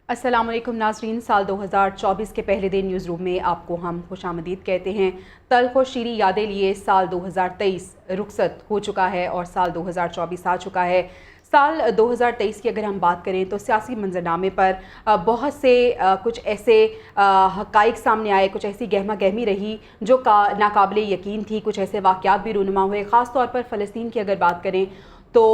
السلام علیکم ناظرین، سال 2024 کے پہلے دن نیوز روم میں آپ کو ہم خوش آمدید کہتے ہیں۔ تلخ و شیریں یادیں لیے سال 2023 رخصت ہو چکا ہے اور سال 2024 آ چکا ہے۔ سال 2023 کی اگر ہم بات کریں تو سیاسی منظرنامے پر بہت سے کچھ ایسے حقائق سامنے آئے، کچھ ایسی گہما گہمی رہی جو ناقابل یقین تھی، کچھ ایسے واقعات بھی رونما ہوئے۔ خاص طور پر فلسطین کی اگر بات کریں تو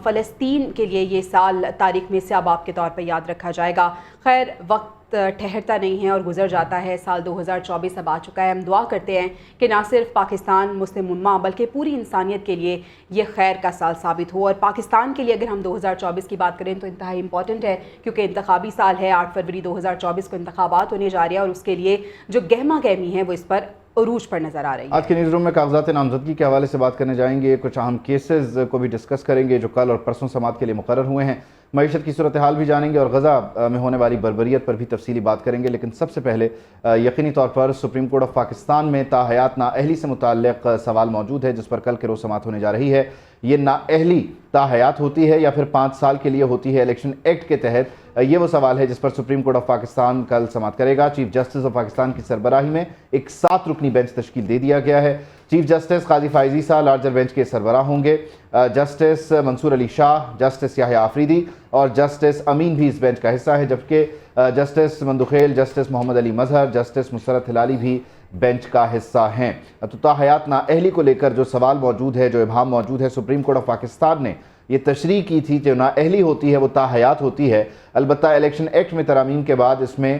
فلسطین کے لیے یہ سال تاریخ میں سیاہ باب کے طور پر یاد رکھا جائے گا۔ خیر، وقت ٹھہرتا نہیں ہے اور گزر جاتا ہے۔ سال 2024 اب آ چکا ہے۔ ہم دعا کرتے ہیں کہ نہ صرف پاکستان مسلم امہ بلکہ پوری انسانیت کے لیے یہ خیر کا سال ثابت ہو۔ اور پاکستان کے لیے اگر ہم 2024 کی بات کریں تو انتہائی امپورٹنٹ ہے، کیونکہ انتخابی سال ہے۔ 8 فروری 2024 کو انتخابات ہونے جا رہے ہیں اور اس کے لیے جو گہما گہمی ہے وہ اس پر عروج پر نظر آ رہی ہے۔ آج کے نیوز روم میں کاغذات نامزدگی کے حوالے سے بات کرنے جائیں گے، کچھ اہم کیسز کو بھی ڈسکس کریں گے جو کل اور پرسوں سماعت کے لیے مقرر ہوئے ہیں، معیشت کی صورتحال بھی جانیں گے اور غزہ میں ہونے والی بربریت پر بھی تفصیلی بات کریں گے۔ لیکن سب سے پہلے یقینی طور پر سپریم کورٹ آف پاکستان میں تاحیات نااہلی سے متعلق سوال موجود ہے جس پر کل کے روز سماعت ہونے جا رہی ہے۔ یہ نااہلی تاحیات ہوتی ہے یا پھر 5 سال کے لیے ہوتی ہے؟ الیکشن ایکٹ کے تحت یہ وہ سوال ہے جس پر سپریم کورٹ آف پاکستان کل سماعت کرے گا۔ چیف جسٹس آف پاکستان کی سربراہی میں ایک 7 رکنی بینچ تشکیل دے دیا گیا ہے۔ چیف جسٹس قاضی فائز عیسیٰ لارجر بینچ کے سربراہ ہوں گے۔ جسٹس منصور علی شاہ، جسٹس یحییٰ آفریدی اور جسٹس امین بھی اس بینچ کا حصہ ہے، جبکہ جسٹس مندوخیل، جسٹس محمد علی مظہر، جسٹس مسرت ہلالی بھی بینچ کا حصہ ہیں۔ تو تاحیات نااہلی کو لے کر جو سوال موجود ہے، جو ابہام موجود ہے، سپریم کورٹ آف پاکستان نے یہ تشریح کی تھی جو نااہلی ہوتی ہے وہ تاحیات ہوتی ہے۔ البتہ الیکشن ایکٹ میں ترامیم کے بعد اس میں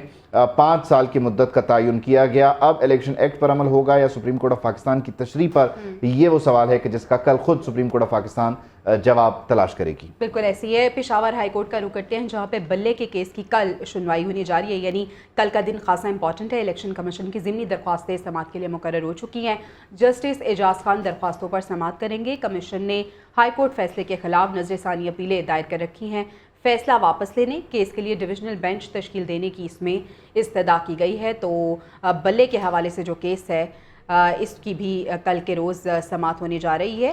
5 سال کی مدت کا تعین کیا گیا۔ اب الیکشن ایکٹ پر عمل ہوگا یا سپریم کورٹ آف پاکستان کی تشریح پر؟ یہ وہ سوال ہے کہ جس کا کل خود سپریم کورٹ آف پاکستان جواب تلاش کرے گی۔ بالکل ایسی ہے۔ پشاور ہائی کورٹ کا رخ کرتے ہیں جہاں پہ بلے کے کیس کی کل سنوائی ہونے جا رہی ہے، یعنی کل کا دن خاصا امپورٹنٹ ہے۔ الیکشن کمیشن کی ضمنی درخواستیں سماعت کے لیے مقرر ہو چکی ہیں۔ جسٹس اعجاز خان درخواستوں پر سماعت کریں گے۔ کمیشن نے ہائی کورٹ فیصلے کے خلاف نظر ثانی اپیلیں دائر کر رکھی ہیں۔ فیصلہ واپس لینے، کیس کے لیے ڈویژنل بینچ تشکیل دینے کی اس میں استدعا کی گئی ہے۔ تو بلے کے حوالے سے جو کیس ہے اس کی بھی کل کے روز سماعت ہونے جا رہی ہے۔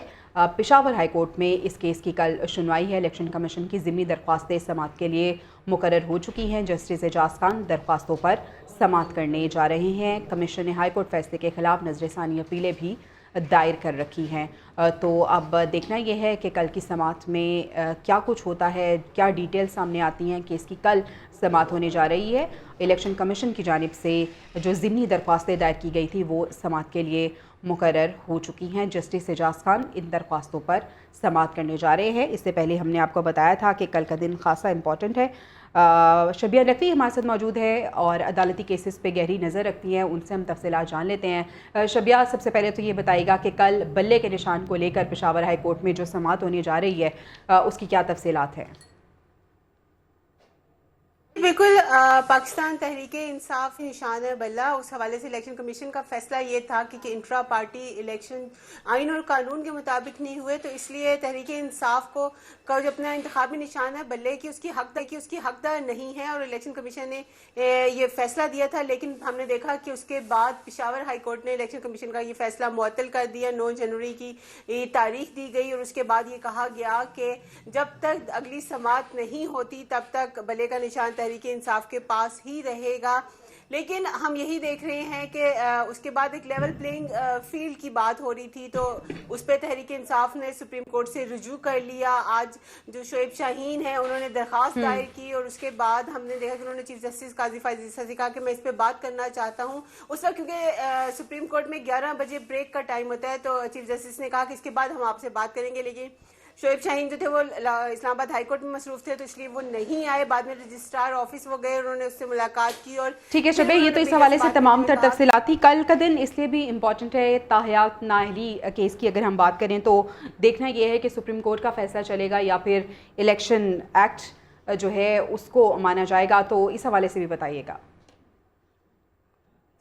پشاور ہائی کورٹ میں اس کیس کی کل سنوائی ہے۔ الیکشن کمیشن کی ضمنی درخواستیں سماعت کے لیے مقرر ہو چکی ہیں۔ جسٹس اعجاز خان درخواستوں پر سماعت کرنے جا رہے ہیں۔ کمیشن نے ہائی کورٹ فیصلے کے خلاف نظر ثانی اپیلیں بھی دائر کر رکھی ہیں۔ تو اب دیکھنا یہ ہے کہ کل کی سماعت میں کیا کچھ ہوتا ہے، کیا ڈیٹیل سامنے آتی ہیں۔ کیس کی کل سماعت ہونے جا رہی ہے۔ الیکشن کمیشن کی جانب سے جو ضمنی درخواستیں دائر کی گئی تھی وہ سماعت کے لیے مقرر ہو چکی ہیں۔ جسٹس اعجاز خان ان درخواستوں پر سماعت کرنے جا رہے ہیں۔ اس سے پہلے ہم نے آپ کو بتایا تھا کہ کل کا دن خاصا امپورٹنٹ ہے۔ شبیہ نقوی ہمارے ساتھ موجود ہے اور عدالتی کیسز پہ گہری نظر رکھتی ہیں، ان سے ہم تفصیلات جان لیتے ہیں۔ شبیہ، سب سے پہلے تو یہ بتائیے گا کہ کل بلے کے نشان کو لے کر پشاور ہائی کورٹ میں جو سماعت ہونے جا رہی ہے اس کی کیا تفصیلات ہیں؟ بالکل، پاکستان تحریک انصاف نشان بلہ، اس حوالے سے الیکشن کمیشن کا فیصلہ یہ تھا کہ انٹرا پارٹی الیکشن آئین اور قانون کے مطابق نہیں ہوئے، تو اس لیے تحریک انصاف کو جو اپنا انتخابی نشان ہے بلے کی اس کی حقدار نہیں ہے اور الیکشن کمیشن نے یہ فیصلہ دیا تھا۔ لیکن ہم نے دیکھا کہ اس کے بعد پشاور ہائی کورٹ نے الیکشن کمیشن کا یہ فیصلہ معطل کر دیا۔ 9 جنوری کی تاریخ دی گئی اور اس کے بعد یہ کہا گیا کہ جب تک اگلی سماعت نہیں ہوتی تب تک بلے کا نشان تحریک انصاف کے پاس ہی رہے گا۔ لیکن ہم یہی دیکھ رہے ہیں کہ اس کے بعد ایک لیول پلینگ فیلڈ کی بات ہو رہی تھی، تو اس پہ تحریک انصاف نے سپریم کورٹ سے رجوع کر لیا۔ آج جو شعیب شاہین ہیں انہوں نے درخواست دائر کی اور اس کے بعد ہم نے دیکھا کہ انہوں نے چیف جسٹس قاضی فائز عیسیٰ سے کہا کہ میں اس پہ بات کرنا چاہتا ہوں۔ اس وقت کیونکہ سپریم کورٹ میں 11 بجے بریک کا ٹائم ہوتا ہے تو چیف جسٹس نے کہا کہ اس کے بعد ہم آپ سے بات کریں گے، لیکن شعیب شاہین جو تھے وہ اسلام آباد ہائی کورٹ میں مصروف تھے تو اس لیے وہ نہیں آئے۔ بعد میں رجسٹرار آفس وہ گئے، انہوں نے اس سے ملاقات کی اور ٹھیک ہے شبیہ، یہ تو اس حوالے سے تمام تر تفصیلات تھی۔ کل کا دن اس لیے بھی امپورٹنٹ ہے تاحیات نااہلی کیس کی اگر ہم بات کریں تو دیکھنا یہ ہے کہ سپریم کورٹ کا فیصلہ چلے گا یا پھر الیکشن ایکٹ جو ہے اس کو مانا جائے گا، تو اس حوالے سے بھی بتائیے گا۔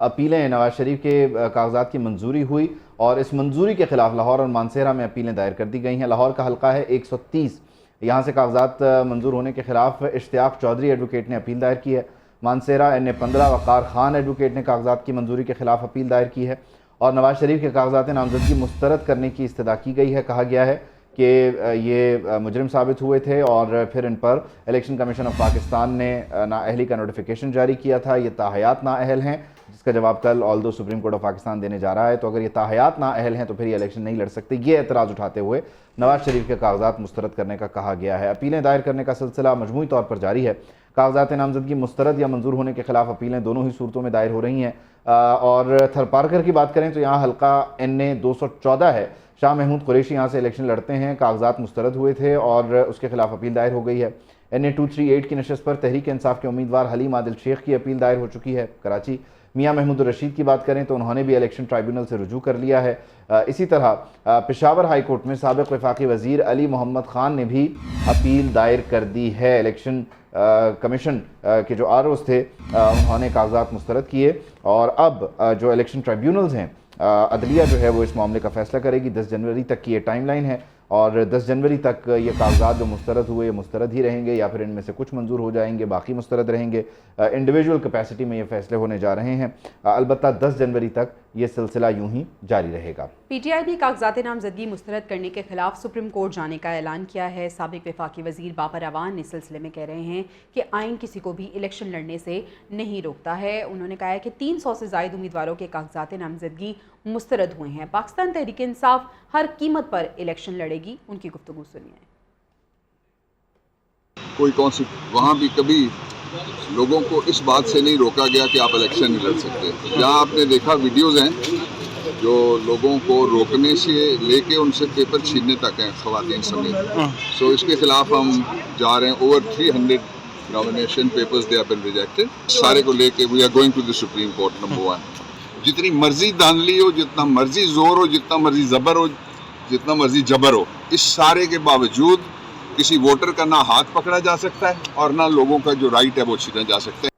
اپیلیں نواز شریف کے کاغذات کی منظوری ہوئی اور اس منظوری کے خلاف لاہور اور مانسہرہ میں اپیلیں دائر کر دی گئی ہیں۔ لاہور کا حلقہ ہے 130، یہاں سے کاغذات منظور ہونے کے خلاف اشتیاق چودھری ایڈوکیٹ نے اپیل دائر کی ہے۔ مانسہرہ NA-15 وقار خان ایڈوکیٹ نے کاغذات کی منظوری کے خلاف اپیل دائر کی ہے اور نواز شریف کے کاغذات نامزدگی مسترد کرنے کی استدعا کی گئی ہے۔ کہا گیا ہے کہ یہ مجرم ثابت ہوئے تھے اور پھر ان پر الیکشن کمیشن آف پاکستان نے نااہلی کا نوٹیفیکیشن جاری کیا تھا۔ یہ تاحیات نااہل ہیں، جس کا جواب کل آلدو سپریم کورٹ آف پاکستان دینے جا رہا ہے، تو اگر یہ تاحیات نااہل ہیں تو پھر یہ الیکشن نہیں لڑ سکتے۔ یہ اعتراض اٹھاتے ہوئے نواز شریف کے کاغذات مسترد کرنے کا کہا گیا ہے۔ اپیلیں دائر کرنے کا سلسلہ مجموعی طور پر جاری ہے۔ کاغذات نامزدگی مسترد یا منظور ہونے کے خلاف اپیلیں دونوں ہی صورتوں میں دائر ہو رہی ہیں۔ اور تھرپارکر کی بات کریں تو یہاں حلقہ NA-214 ہے۔ شاہ محمود قریشی یہاں سے الیکشن لڑتے ہیں، کاغذات مسترد ہوئے تھے اور اس کے خلاف اپیل دائر ہو گئی ہے۔ NA-238 کی نشست پر تحریک انصاف کے امیدوار حلیم عادل شیخ کی اپیل دائر ہو چکی ہے کراچی۔ میاں محمود الرشید کی بات کریں تو انہوں نے بھی الیکشن ٹرائیبونل سے رجوع کر لیا ہے۔ اسی طرح پشاور ہائی کورٹ میں سابق وفاقی وزیر علی محمد خان نے بھی اپیل دائر کر دی ہے۔ الیکشن کمیشن کے جو ROs تھے انہوں نے کاغذات مسترد کیے اور اب جو الیکشن ٹرائیبونلز ہیں عدلیہ جو ہے وہ اس معاملے کا فیصلہ کرے گی۔ 10 جنوری تک کی یہ ٹائم لائن ہے اور 10 جنوری تک یہ کاغذات جو مسترد ہوئے مسترد ہی رہیں گے یا پھر ان میں سے کچھ منظور ہو جائیں گے، باقی مسترد رہیں گے۔ انڈیویجول کیپیسٹی میں یہ فیصلے ہونے جا رہے ہیں۔ البتہ 10 جنوری تک یہ سلسلہ یوں ہی جاری رہے گا۔ PTI نے کاغذات نامزدگی مسترد کرنے کے خلاف سپریم کورٹ جانے کا اعلان کیا ہے۔ سابق وفاقی وزیر بابر اعوان اس سلسلے میں کہہ رہے ہیں کہ آئین کسی کو بھی الیکشن لڑنے سے نہیں روکتا ہے۔ انہوں نے کہا ہے کہ 300 سے زائد امیدواروں کے کاغذات نامزدگی مسترد ہوئے ہیں۔ پاکستان تحریک انصاف ہر قیمت پر الیکشن لڑے گی۔ ان کی گفتگو سنیے۔ کوئی کون سی وہاں بھی کبھی لوگوں کو اس بات سے نہیں روکا گیا کہ آپ الیکشن نہیں لڑ سکتے۔ جہاں آپ نے دیکھا ویڈیوز ہیں جو لوگوں کو روکنے سے لے کے ان سے پیپر چھیننے تک ہیں خواتین سمیت۔ سو اس کے خلاف ہم جا رہے ہیں۔ Over 300 nomination papers they have been rejected. سارے کو لے کے we are going to the supreme court number 1۔ جتنی مرضی دھاندلی ہو، جتنا مرضی زور ہو، جتنا مرضی زبر ہو، جتنا مرضی جبر ہو، اس سارے کے باوجود کسی ووٹر کا نہ ہاتھ پکڑا جا سکتا ہے اور نہ لوگوں کا جو رائٹ ہے وہ چھینا جا سکتا ہے۔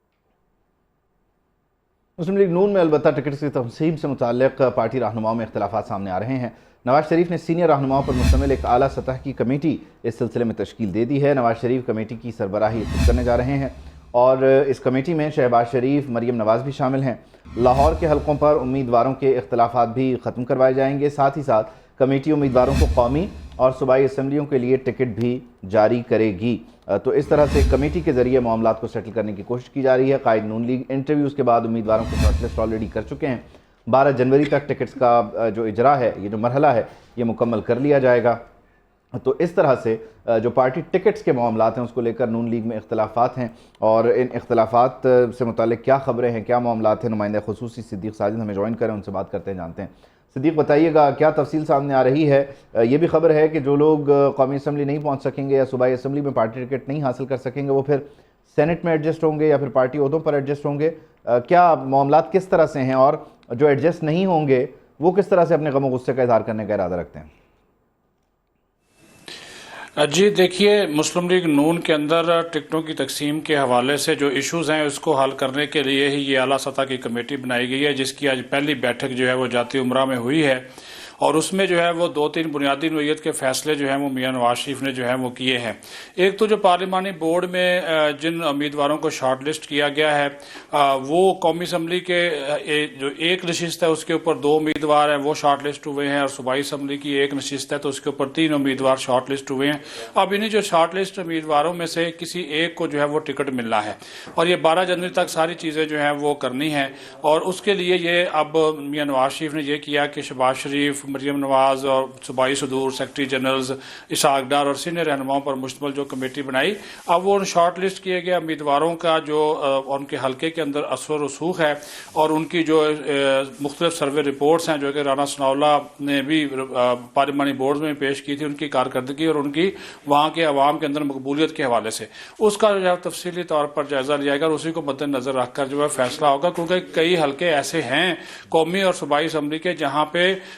مسلم لیگ نون میں البتہ ٹکٹ کی تقسیم سے متعلق پارٹی رہنماؤں میں اختلافات سامنے آ رہے ہیں۔ نواز شریف نے سینئر رہنماؤں پر مشتمل ایک اعلیٰ سطح کی کمیٹی اس سلسلے میں تشکیل دے دی ہے۔ نواز شریف کمیٹی کی سربراہی خود کرنے جا رہے ہیں اور اس کمیٹی میں شہباز شریف، مریم نواز بھی شامل ہیں۔ لاہور کے حلقوں پر امیدواروں کے اختلافات بھی ختم کروائے جائیں گے۔ ساتھ ہی ساتھ کمیٹی امیدواروں کو قومی اور صوبائی اسمبلیوں کے لیے ٹکٹ بھی جاری کرے گی۔ تو اس طرح سے کمیٹی کے ذریعے معاملات کو سیٹل کرنے کی کوشش کی جا رہی ہے۔ قائد نون لیگ انٹرویوز کے بعد امیدواروں کو شارٹ لسٹ آلریڈی کر چکے ہیں۔ 12 جنوری تک ٹکٹس کا جو اجرا ہے، یہ جو مرحلہ ہے، یہ مکمل کر لیا جائے گا۔ تو اس طرح سے جو پارٹی ٹکٹس کے معاملات ہیں اس کو لے کر نون لیگ میں اختلافات ہیں اور ان اختلافات سے متعلق کیا خبریں ہیں، کیا معاملات ہیں، نمائندہ خصوصی صدیق ساجد ہمیں جوائن کریں، ان سے بات کرتے ہیں، جانتے ہیں۔ صدیق بتائیے گا کیا تفصیل سامنے آ رہی ہے؟ یہ بھی خبر ہے کہ جو لوگ قومی اسمبلی نہیں پہنچ سکیں گے یا صوبائی اسمبلی میں پارٹی ٹکٹ نہیں حاصل کر سکیں گے وہ پھر سینٹ میں ایڈجسٹ ہوں گے یا پھر پارٹی عہدوں پر ایڈجسٹ ہوں گے۔ کیا معاملات کس طرح سے ہیں اور جو ایڈجسٹ نہیں ہوں گے وہ کس طرح سے اپنے غم و غصے کا اظہار کرنے کا ارادہ رکھتے ہیں؟ جی دیکھیے، مسلم لیگ نون کے اندر ٹکٹوں کی تقسیم کے حوالے سے جو ایشوز ہیں اس کو حل کرنے کے لیے ہی یہ اعلیٰ سطح کی کمیٹی بنائی گئی ہے، جس کی آج پہلی بیٹھک جو ہے وہ جاتی عمرہ میں ہوئی ہے اور اس میں جو ہے وہ 2-3 بنیادی نوعیت کے فیصلے جو ہیں وہ میاں نواز شریف نے جو ہے وہ کیے ہیں۔ ایک تو جو پارلیمانی بورڈ میں جن امیدواروں کو شارٹ لسٹ کیا گیا ہے وہ قومی اسمبلی کے جو ایک نشست ہے اس کے اوپر 2 امیدوار ہیں وہ شارٹ لسٹ ہوئے ہیں، اور صوبائی اسمبلی کی ایک نشست ہے تو اس کے اوپر 3 امیدوار شارٹ لسٹ ہوئے ہیں۔ اب انہیں جو شارٹ لسٹ امیدواروں میں سے کسی ایک کو جو ہے وہ ٹکٹ ملنا ہے اور یہ 12 جنوری تک ساری چیزیں جو ہیں وہ کرنی ہیں، اور اس کے لیے یہ اب میاں نواز شریف نے یہ کیا کہ شہباز شریف، مریم نواز اور صوبائی صدور، سیکرٹری جنرلز، اسحاق ڈار اور سینئر رہنماؤں پر مشتمل جو کمیٹی بنائی، اب وہ ان شارٹ لسٹ کیے گئے امیدواروں کا جو ان کے حلقے کے اندر اثر و رسوخ ہے اور ان کی جو مختلف سروے رپورٹس ہیں جو کہ رانا ثناء اللہ نے بھی پارلیمانی بورڈ میں پیش کی تھی، ان کی کارکردگی اور ان کی وہاں کے عوام کے اندر مقبولیت کے حوالے سے اس کا جو ہے تفصیلی طور پر جائزہ لیا گیا اور اسی کو مد نظر رکھ کر جو ہے فیصلہ ہوگا، کیونکہ کئی حلقے ایسے ہیں قومی اور صوبائی اسمبلی کے جہاں پہ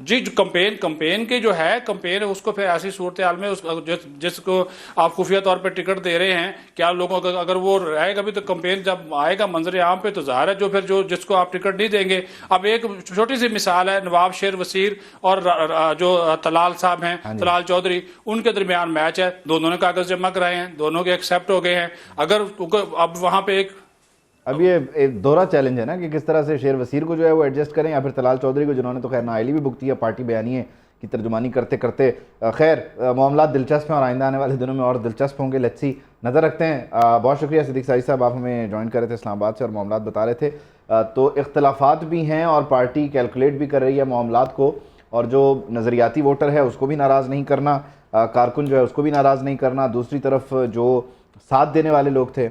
جی جو کمپین کی جو ہے کمپین اس کو پھر ایسی صورتحال میں جس کو آپ خفیہ طور پہ ٹکٹ دے رہے ہیں کیا لوگوں کو اگر وہ رہے گا بھی تو کمپین جب آئے گا منظر عام پہ تو ظاہر ہے جو جس کو آپ ٹکٹ نہیں دیں گے. اب ایک چھوٹی سی مثال ہے نواب شیر وزیر اور جو طلال صاحب ہیں طلال چودھری ان کے درمیان میچ ہے, دونوں نے کاغذ جمع کرائے ہیں, دونوں کے ایکسیپٹ ہو گئے ہیں. اگر اب وہاں پہ اب یہ دوہرا چیلنج ہے نا کہ کس طرح سے شیر وزیر کو جو ہے وہ ایڈجسٹ کریں یا پھر طلال چودھری کو جنہوں نے تو خیر نااہلی بھی بھگتی ہے پارٹی بیانیے کی ترجمانی کرتے کرتے. خیر معاملات دلچسپ ہیں اور آئندہ آنے والے دنوں میں اور دلچسپ ہوں گے. لیٹس سی, نظر رکھتے ہیں. بہت شکریہ صدیق ساجد صاحب, آپ ہمیں جوائن کر رہے تھے اسلام آباد سے اور معاملات بتا رہے تھے. تو اختلافات بھی ہیں اور پارٹی کیلکولیٹ بھی کر رہی ہے معاملات کو, اور جو نظریاتی ووٹر ہے اس کو بھی ناراض نہیں کرنا, کارکن جو ہے اس کو بھی ناراض نہیں کرنا. دوسری طرف جو ساتھ دینے والے لوگ تھے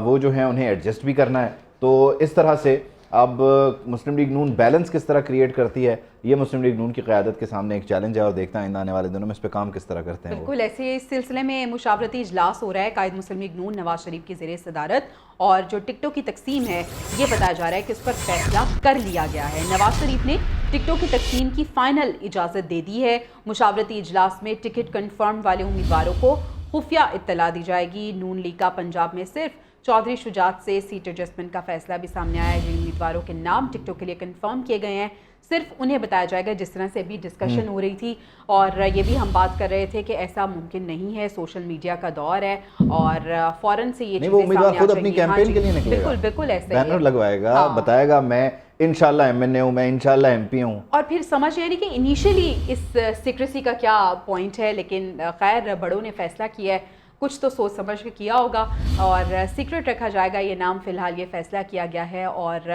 وہ جو ہیں انہیں ایڈجسٹ بھی کرنا ہے. تو اس طرح سے اب مسلم لیگ نون بیلنس کس طرح کریٹ کرتی ہے, یہ مسلم لیگ نون کی قیادت کے سامنے ایک چیلنج ہے اور دیکھتا ہے آئندہ آنے والے دنوں میں اس پہ کام کس طرح کرتے ہیں. بالکل ایسے اس سلسلے میں مشاورتی اجلاس ہو رہا ہے قائد مسلم لیگ نون نواز شریف کی زیر صدارت, اور جو ٹکٹوں کی تقسیم ہے یہ بتایا جا رہا ہے کہ اس پر فیصلہ کر لیا گیا ہے. نواز شریف نے ٹکٹوں کی تقسیم کی فائنل اجازت دے دی ہے. مشاورتی اجلاس میں ٹکٹ کنفرم والے امیدواروں کو خفیہ اطلاع دی جائے گی. نون لیگ کا پنجاب میں صرف چودھری شجاعت سے سیٹ ایڈجسٹمنٹ کا فیصلہ بھی سامنے آیا ہے. جن امیدواروں کے نام ٹکٹوں کے لیے کنفرم کیے گئے ہیں صرف انہیں بتایا جائے گا, جس طرح سے ابھی ڈسکشن ہو رہی تھی. اور یہ بھی ہم بات کر رہے تھے کہ ایسا ممکن نہیں ہے, سوشل میڈیا کا دور ہے اور فوراً سے یہ چیزیں سامنے آ جائیں گی. خود اپنی کیمپین کے لیے نکلے گا, بالکل ایسا ہی بینر لگوائے گا, بتائے گا میں انشاءاللہ ایم این اے ہوں, میں انشاءاللہ ایم پی ہوں. اور پھر سمجھ یعنی کہ انیشلی اس سیکریسی کا کیا پوائنٹ ہے, لیکن خیر بڑوں نے فیصلہ کیا ہے, کچھ تو سوچ سمجھ کے کیا ہوگا اور سیکرٹ رکھا جائے گا یہ نام. فی الحال یہ فیصلہ کیا گیا ہے اور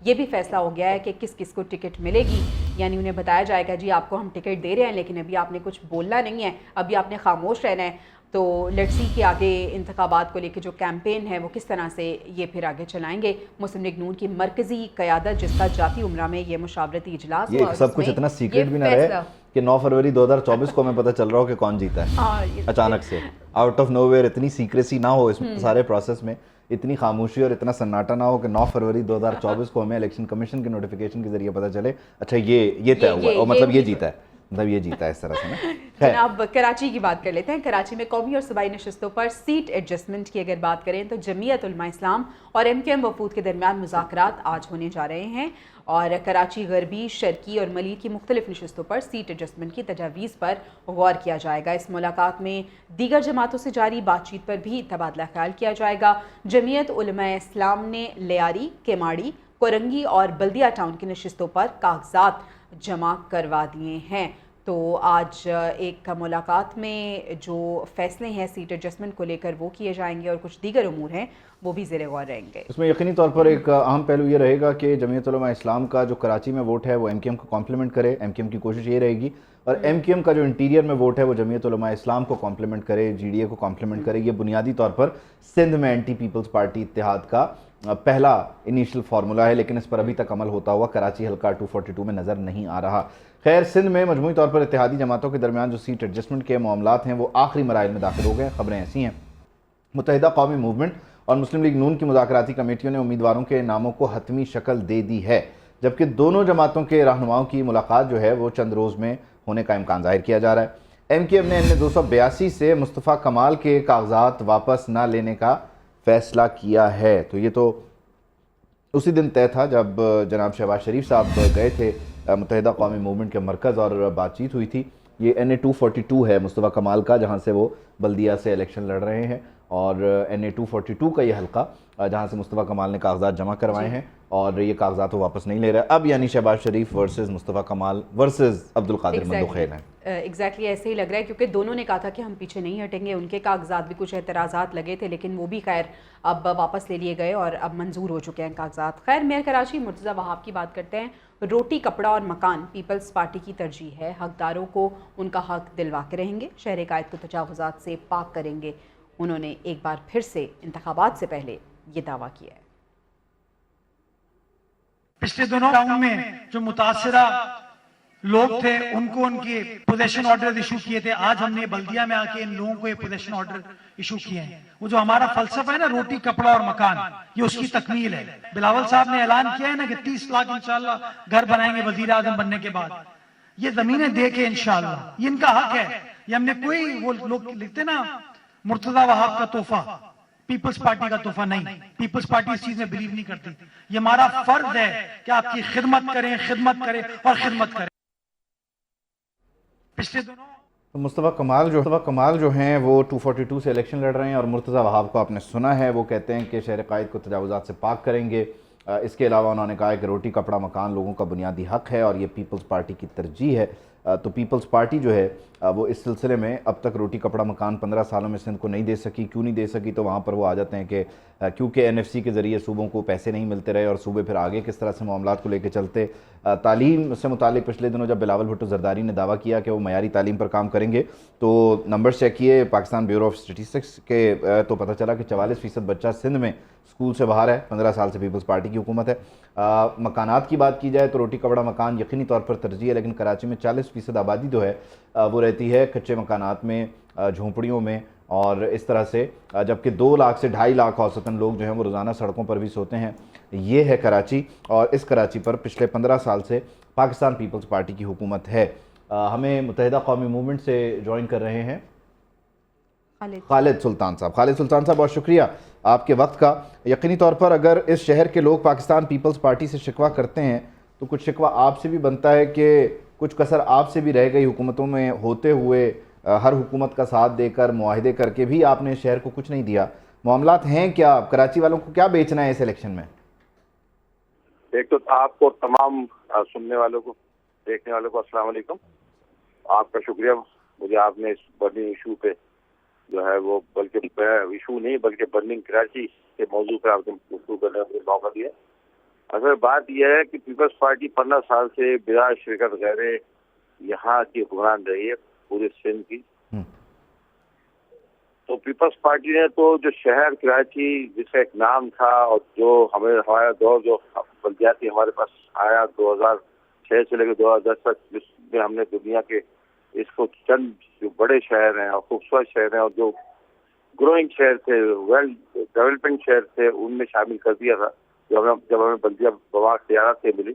یہ بھی فیصلہ ہو گیا ہے کہ کس کس کو ٹکٹ ملے گی. یعنی انہیں بتایا جائے گا جی آپ کو ہم ٹکٹ دے رہے ہیں لیکن ابھی آپ نے کچھ بولنا نہیں ہے, ابھی آپ نے خاموش رہنا ہے. تو لیٹس سی کہ آگے انتخابات کو لے کے جو کیمپین ہے وہ کس طرح سے یہ پھر آگے چلائیں گے. مسلم لیگ نون کی مرکزی قیادت جس کا جاتی عمرہ میں یہ مشاورتی اجلاس یہ سب کچھ اتنا سیکرٹ بھی نہ رہے کہ 9 فروری 2024 کو ہمیں پتہ چل رہا ہو کہ کون جیتا ہے اچانک سے آؤٹ آف نو ویئر. اتنی سیکریسی نہ ہو اس سارے پروسیس میں, اتنی خاموشی اور اتنا سناٹا نہ ہو کہ 9 فروری 2024 کو ہمیں الیکشن کمیشن کے نوٹیفیکیشن کے ذریعے پتہ چلے اچھا یہ طے ہوا اور مطلب یہ جیتا ہے, مطلب یہ جیتا ہے اس طرح سے نا. جناب کراچی کی بات کر لیتے ہیں. کراچی میں قومی اور صوبائی نشستوں پر سیٹ ایڈجسٹمنٹ کی اگر بات کریں تو جمعیت علماء اسلام اور ایم کیو ایم وفود کے درمیان مذاکرات آج ہونے جا رہے ہیں اور کراچی غربی, شرقی اور ملیل کی مختلف نشستوں پر سیٹ ایڈجسٹمنٹ کی تجاویز پر غور کیا جائے گا. اس ملاقات میں دیگر جماعتوں سے جاری بات چیت پر بھی تبادلہ خیال کیا جائے گا. جمعیت علماء اسلام نے لیاری, کیماڑی, کورنگی اور بلدیہ ٹاؤن کی نشستوں پر کاغذات جمع کروا دیے ہیں. تو آج ایک ملاقات میں جو فیصلے ہیں سیٹ ایڈجسٹمنٹ کو لے کر وہ کیے جائیں گے اور کچھ دیگر امور ہیں وہ بھی زیر غور رہیں گے. اس میں یقینی طور پر ایک اہم پہلو یہ رہے گا کہ جمعیت علماء اسلام کا جو کراچی میں ووٹ ہے وہ ایم کیو ایم کو کمپلیمنٹ کرے. ایم کیو ایم کی کوشش یہ رہے گی اور ایم کیو ایم کا جو انٹیریئر میں ووٹ ہے وہ جمعیت علماء اسلام کو کمپلیمنٹ کرے, جی ڈی اے کو کمپلیمنٹ کرے. یہ بنیادی طور پر سندھ میں اینٹی پیپلز پارٹی اتحاد کا پہلا انیشل فارمولا ہے, لیکن اس پر ابھی تک عمل ہوتا ہوا کراچی حلقہ 242 میں نظر نہیں آ رہا. خیر سندھ میں مجموعی طور پر اتحادی جماعتوں کے درمیان جو سیٹ ایڈجسٹمنٹ کے معاملات ہیں وہ آخری مراحل میں داخل ہو گئے. خبریں ایسی ہیں متحدہ قومی موومنٹ اور مسلم لیگ نون کی مذاکراتی کمیٹیوں نے امیدواروں کے ناموں کو حتمی شکل دے دی ہے, جبکہ دونوں جماعتوں کے رہنماؤں کی ملاقات جو ہے وہ چند روز میں ہونے کا امکان ظاہر کیا جا رہا ہے. ایم کیو ایم نے ان 282 سے مصطفیٰ کمال کے کاغذات واپس نہ لینے کا فیصلہ کیا ہے. تو یہ تو اسی دن طے تھا جب جناب شہباز شریف صاحب گئے تھے متحدہ قومی موومنٹ کے مرکز اور بات چیت ہوئی تھی. یہ این اے 242 ہے مصطفیٰ کمال کا, جہاں سے وہ بلدیہ سے الیکشن لڑ رہے ہیں, اور این اے 242 کا یہ حلقہ جہاں سے مصطفیٰ کمال نے کاغذات جمع کروائے ہیں اور یہ کاغذات وہ واپس نہیں لے رہے. اب یعنی شہباز شریف ورسز مصطفیٰ کمال ورسز عبدالقادر مندوخیل ہیں. ایگزیکٹلی ایسے ہی لگ رہا ہے کیونکہ دونوں نے کہا تھا کہ ہم پیچھے نہیں ہٹیں گے. ان کے کاغذات بھی کچھ اعتراضات لگے تھے لیکن وہ بھی خیر اب واپس لے لیے گئے اور اب منظور ہو چکے ہیں کاغذات. خیر میئر کراچی مرتضیٰ وہاب کی بات کرتے ہیں. روٹی, کپڑا اور مکان پیپلز پارٹی کی ترجیح ہے, حقداروں کو ان کا حق دلوا کے رہیں گے, شہر قائد کو تجاوزات سے پاک کریں گے. انہوں نے ایک بار پھر سے انتخابات سے پہلے یہ دعویٰ کیا ہے. پچھلے دونوں ٹاؤن میں جو متاثرہ لوگ تھے ان کو ان کے پوزیشن آرڈر ایشو کیے تھے, آج ہم نے بلدیہ میں آ کے ان لوگوں کو یہ پوزیشن آرڈر ایشو کیے ہیں. وہ جو ہمارا فلسفہ ہے نا روٹی, کپڑا اور مکان, یہ اس کی تکمیل ہے. بلاول صاحب نے اعلان کیا ہے نا کہ 30 لاکھ انشاءاللہ گھر بنائیں گے وزیر اعظم بننے کے بعد. یہ زمینیں دے کے انشاءاللہ، یہ ان کا حق ہے. یہ ہم نے کوئی وہ لوگ لکھتے نا مرتضی وہاب کا تحفہ، پیپلز پارٹی کا تحفہ نہیں. پیپلز پارٹی اس چیز میں بلیو نہیں کرتی. یہ ہمارا فرض ہے کہ آپ کی خدمت کریں اور خدمت کریں. پچھلے دنوں مصطفیٰ کمال جو ہیں وہ 242 سے الیکشن لڑ رہے ہیں، اور مرتضی وہاب کو آپ نے سنا ہے، وہ کہتے ہیں کہ شہر قائد کو تجاوزات سے پاک کریں گے. اس کے علاوہ انہوں نے کہا ہے کہ روٹی کپڑا مکان لوگوں کا بنیادی حق ہے اور یہ پیپلز پارٹی کی ترجیح ہے. تو پیپلز پارٹی جو ہے وہ اس سلسلے میں اب تک روٹی کپڑا مکان 15 سالوں میں سندھ کو نہیں دے سکی. کیوں نہیں دے سکی؟ تو وہاں پر وہ آ جاتے ہیں کہ کیونکہ NFC کے ذریعے صوبوں کو پیسے نہیں ملتے رہے اور صوبے پھر آگے کس طرح سے معاملات کو لے کے چلتے. تعلیم سے متعلق پچھلے دنوں جب بلاول بھٹو زرداری نے دعویٰ کیا کہ وہ معیاری تعلیم پر کام کریں گے، تو نمبرز چیک کیے پاکستان بیورو آف اسٹیٹسٹکس کے، تو پتہ چلا کہ 44% بچہ سندھ میں اسکول سے باہر ہے. 15 سال سے پیپلز پارٹی کی حکومت ہے. مکانات کی بات کی جائے تو روٹی کپڑا مکان یقینی طور پر ترجیح ہے، لیکن کراچی میں 40% آبادی جو ہے وہ رہتی ہے کچے مکانات میں، جھونپڑیوں میں، اور اس طرح سے، جبکہ 2 لاکھ سے 2.5 لاکھ اوسطاً لوگ جو ہیں وہ روزانہ سڑکوں پر بھی سوتے ہیں. یہ ہے کراچی، اور اس کراچی پر پچھلے 15 سال سے پاکستان پیپلز پارٹی کی حکومت ہے. ہمیں متحدہ قومی موومنٹ سے جوائن کر رہے ہیں خالد سلطان صاحب. بہت شکریہ آپ کے وقت کا. یقینی طور پر اگر اس شہر کے لوگ پاکستان پیپلز پارٹی سے شکوہ کرتے ہیں تو کچھ شکوہ آپ سے بھی بنتا ہے کہ کچھ کسر آپ سے بھی رہ گئی حکومتوں میں ہوتے ہوئے. ہر حکومت کا ساتھ دے کر، معاہدے کر کے بھی آپ نے شہر کو کچھ نہیں دیا. معاملات ہیں کیا؟ کراچی والوں کو کیا بیچنا ہے اس الیکشن میں؟ ایک تو آپ کو، تمام سننے والوں کو، دیکھنے والوں کو السلام علیکم. آپ کا شکریہ، مجھے آپ نے اس برننگ ایشو پہ جو ہے وہ، بلکہ ایشو نہیں بلکہ برننگ کراچی کے موضوع پہ آپ نے گفتگو کرنے کا موقع دیا. اصل بات یہ ہے کہ پیپلز پارٹی 15 سال سے بلا شرکت غیر یہاں کی حکمران رہی ہے پورے سندھ کی. تو پیپلز پارٹی نے تو جو شہر کراچی جس کا ایک نام تھا، اور جو ہمارا دور جو بلدیاتی ہمارے پاس آیا 2006 سے لے کے 2010 تک، جس میں ہم نے دنیا کے اس کو چند جو بڑے شہر ہیں اور خوبصورت شہر ہیں اور جو گروئنگ شہر تھے، ویل ڈیولپنگ شہر تھے، ان میں شامل کر دیا تھا جب ہمیں بلدیہ بوا اختیارات سے ملی.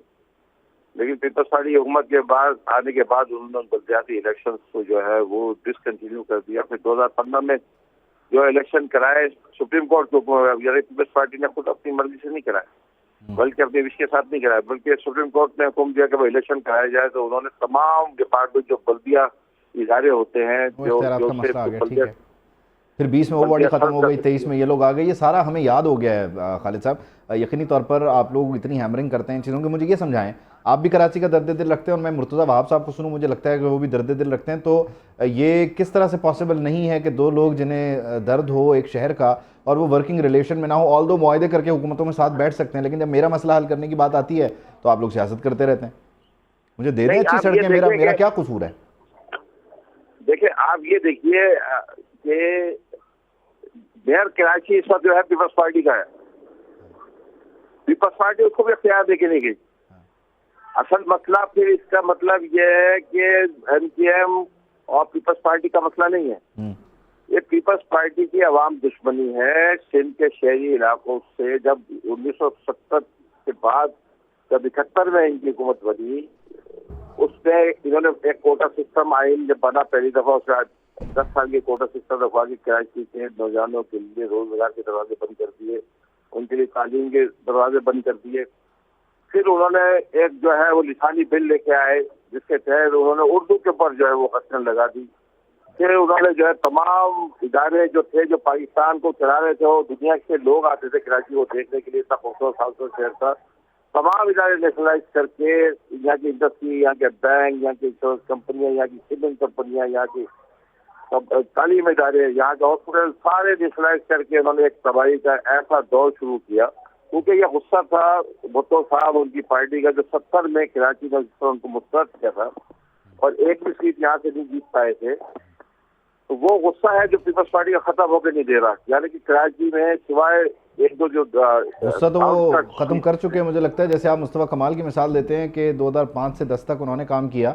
لیکن پیپلز پارٹی حکومت کے بعد آنے کے بعد انہوں نے بلدیاتی الیکشنز کو جو ہے وہ ڈسکنٹینیو کر دیا. پھر 2015 میں جو الیکشن کرائے سپریم کورٹ کے حکم، یعنی پیپلز پارٹی نے خود اپنی مرضی سے نہیں کرائے بلکہ اپنے وش کے ساتھ نہیں کرائے، بلکہ سپریم کورٹ نے حکم دیا کہ وہ الیکشن کرایا جائے. تو انہوں نے تمام ڈپارٹمنٹ جو بلدیہ ادارے ہوتے ہیں جو پھر 20 میں وہ باڈی ختم ہو گئی، 23 میں یہ لوگ آ گئے. یہ سارا ہمیں یاد ہو گیا ہے خالد صاحب. یقینی طور پر آپ لوگ اتنی ہیمرنگ کرتے ہیں ان چیزوں کے. مجھے یہ سمجھائیں، آپ بھی کراچی کا درد دل رکھتے ہیں اور میں مرتضی وہاب صاحب کو سنوں مجھے لگتا ہے کہ وہ بھی درد دل رکھتے ہیں. تو یہ کس طرح سے پاسبل نہیں ہے کہ 2 لوگ جنہیں درد ہو ایک شہر کا اور وہ ورکنگ ریلیشن میں نہ ہو؟ آل دو معاہدے کر کے حکومتوں میں ساتھ بیٹھ سکتے ہیں، لیکن جب میرا مسئلہ حل کرنے کی بات آتی ہے تو آپ لوگ سیاست کرتے رہتے ہیں. مجھے دے دیں اچھی سڑکیں، میرا کیا قصور ہے؟ دیکھیں آپ یہ دیکھیے کہ میئر کراچی اس وقت جو ہے پیپلز پارٹی کا ہے. پیپلز پارٹی اس کو بھی اختیار دے کے نہیں گئی. اصل مسئلہ پھر اس کا مطلب یہ ہے کہ MKM اور پیپلز پارٹی کا مسئلہ نہیں ہے. یہ پیپلز پارٹی کی عوام دشمنی ہے سندھ کے شہری علاقوں سے. جب 1970 کے بعد جب 71 میں ان کی حکومت بنی، اس میں انہوں نے ایک کوٹا سسٹم آئین جب بنا پہلی دفعہ، اس کا 10 سال کے کوٹا سسٹم رکھوا کے کراچی کے نوجوانوں کے لیے روزگار کے دروازے بند کر دیے، ان کے لیے تعلیم کے دروازے بند کر دیے. پھر انہوں نے ایک جو ہے وہ لسانی بل لے کے آئے جس کے تحت انہوں نے اردو کے اوپر جو ہے وہ قسم لگا دی. پھر انہوں نے جو ہے تمام ادارے جو تھے جو پاکستان کو چلا رہے تھے، وہ دنیا سے لوگ آتے تھے کراچی کو دیکھنے کے لیے، اتنا خوبصورت شہر تھا، تمام ادارے نیشنلائز کر کے یہاں کی انڈسٹری، یہاں کے بینک، یہاں کی انشورنس کمپنیاں، یہاں کی سیمنٹ کمپنیاں، یہاں کی تعلیم ادارے، یہاں کے ہاسپٹل سارے نیشنلائز کر کے انہوں نے ایک تباہی کا ایسا دور شروع کیا. کیونکہ یہ غصہ تھا بھٹو صاحب ان کی پارٹی کا جو 70 میں کراچی میں ان کو مسترد کیا تھا اور ایک بھی سیٹ یہاں سے نہیں جیت پائے تھے. تو وہ غصہ ہے جو پیپلز پارٹی کا ختم ہو کے نہیں دے رہا. یعنی کہ کراچی میں سوائے ایک دو جو غصہ تو وہ ختم کر چکے ہیں. مجھے لگتا ہے جیسے آپ مصطفیٰ کمال کی مثال دیتے ہیں کہ 2005 سے 10 تک انہوں نے کام کیا،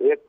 1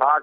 60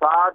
7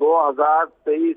2023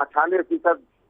98%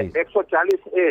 140A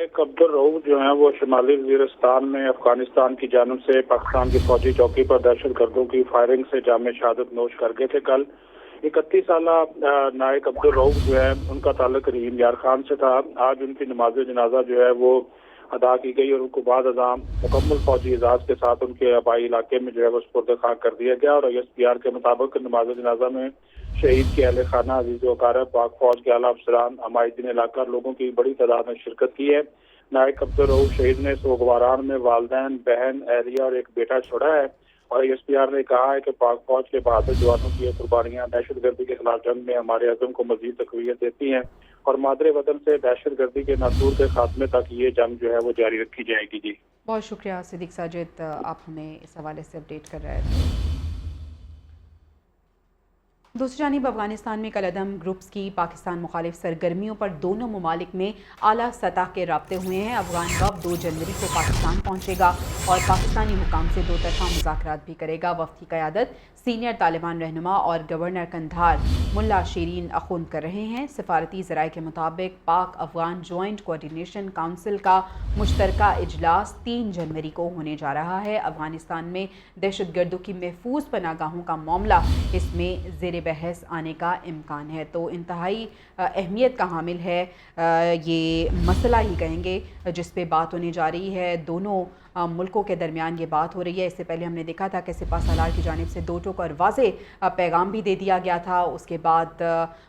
نائک عبدالرؤف جو ہیں وہ شمالی وزیرستان میں افغانستان کی جانب سے پاکستان کی فوجی چوکی پر دہشت گردوں کی فائرنگ سے جامع شہادت نوش کر گئے تھے. کل 31 سالہ نائک عبدالرؤف جو ہے ان کا تعلق رحیم یار خان سے تھا. آج ان کی نماز جنازہ جو ہے وہ ادا کی گئی اور ان کو بعد ازاں مکمل فوجی اعزاز کے ساتھ ان کے آبائی علاقے میں جو ہے وہ سپرد خاک کر دیا گیا. اور ISPR کے مطابق نماز جنازہ میں شہید کے اہل خانہ، عزیز و اقارب، پاک فوج کے اعلیٰ افسران، عمائدین علاقہ، لوگوں کی بڑی تعداد میں شرکت کی ہے. نائک عبدالرؤف شہید نے سوگواران میں والدین، بہن، اہلیہ اور ایک بیٹا چھوڑا ہے. اور ISPR نے کہا ہے کہ پاک فوج کے بہادر جوانوں کی یہ قربانیاں دہشت گردی کے خلاف جنگ میں ہمارے عزم کو مزید تقویت دیتی ہیں اور مادر وطن سے دہشت گردی کے ناسور کے خاتمے تک یہ جنگ جو ہے وہ جاری رکھی جائے گی. جی بہت شکریہ صدیق ساجد، آپ ہمیں اس حوالے سے اپڈیٹ کر رہے تھے. دوسری جانب افغانستان میں کل عدم گروپس کی پاکستان مخالف سرگرمیوں پر دونوں ممالک میں اعلیٰ سطح کے رابطے ہوئے ہیں. افغان وفد 2 جنوری کو پاکستان پہنچے گا اور پاکستانی حکام سے 2 طرفہ مذاکرات بھی کرے گا. وفد کی قیادت سینئر طالبان رہنما اور گورنر قندھار ملا شیرین اخوند کر رہے ہیں. سفارتی ذرائع کے مطابق Pak Afghan joint coordination council کا مشترکہ اجلاس 3 جنوری کو ہونے جا رہا ہے. افغانستان میں دہشت گردوں کی محفوظ پناہ گاہوں کا معاملہ اس میں زیر بحث آنے کا امکان ہے. تو انتہائی اہمیت کا حامل ہے یہ مسئلہ ہی کہیں گے جس پہ بات ہونے جا رہی ہے. دونوں ملکوں کے درمیان یہ بات ہو رہی ہے. اس سے پہلے ہم نے دیکھا تھا کہ سپاہ سالار کی جانب سے 2 ٹوک اور واضح پیغام بھی دے دیا گیا تھا. اس کے بعد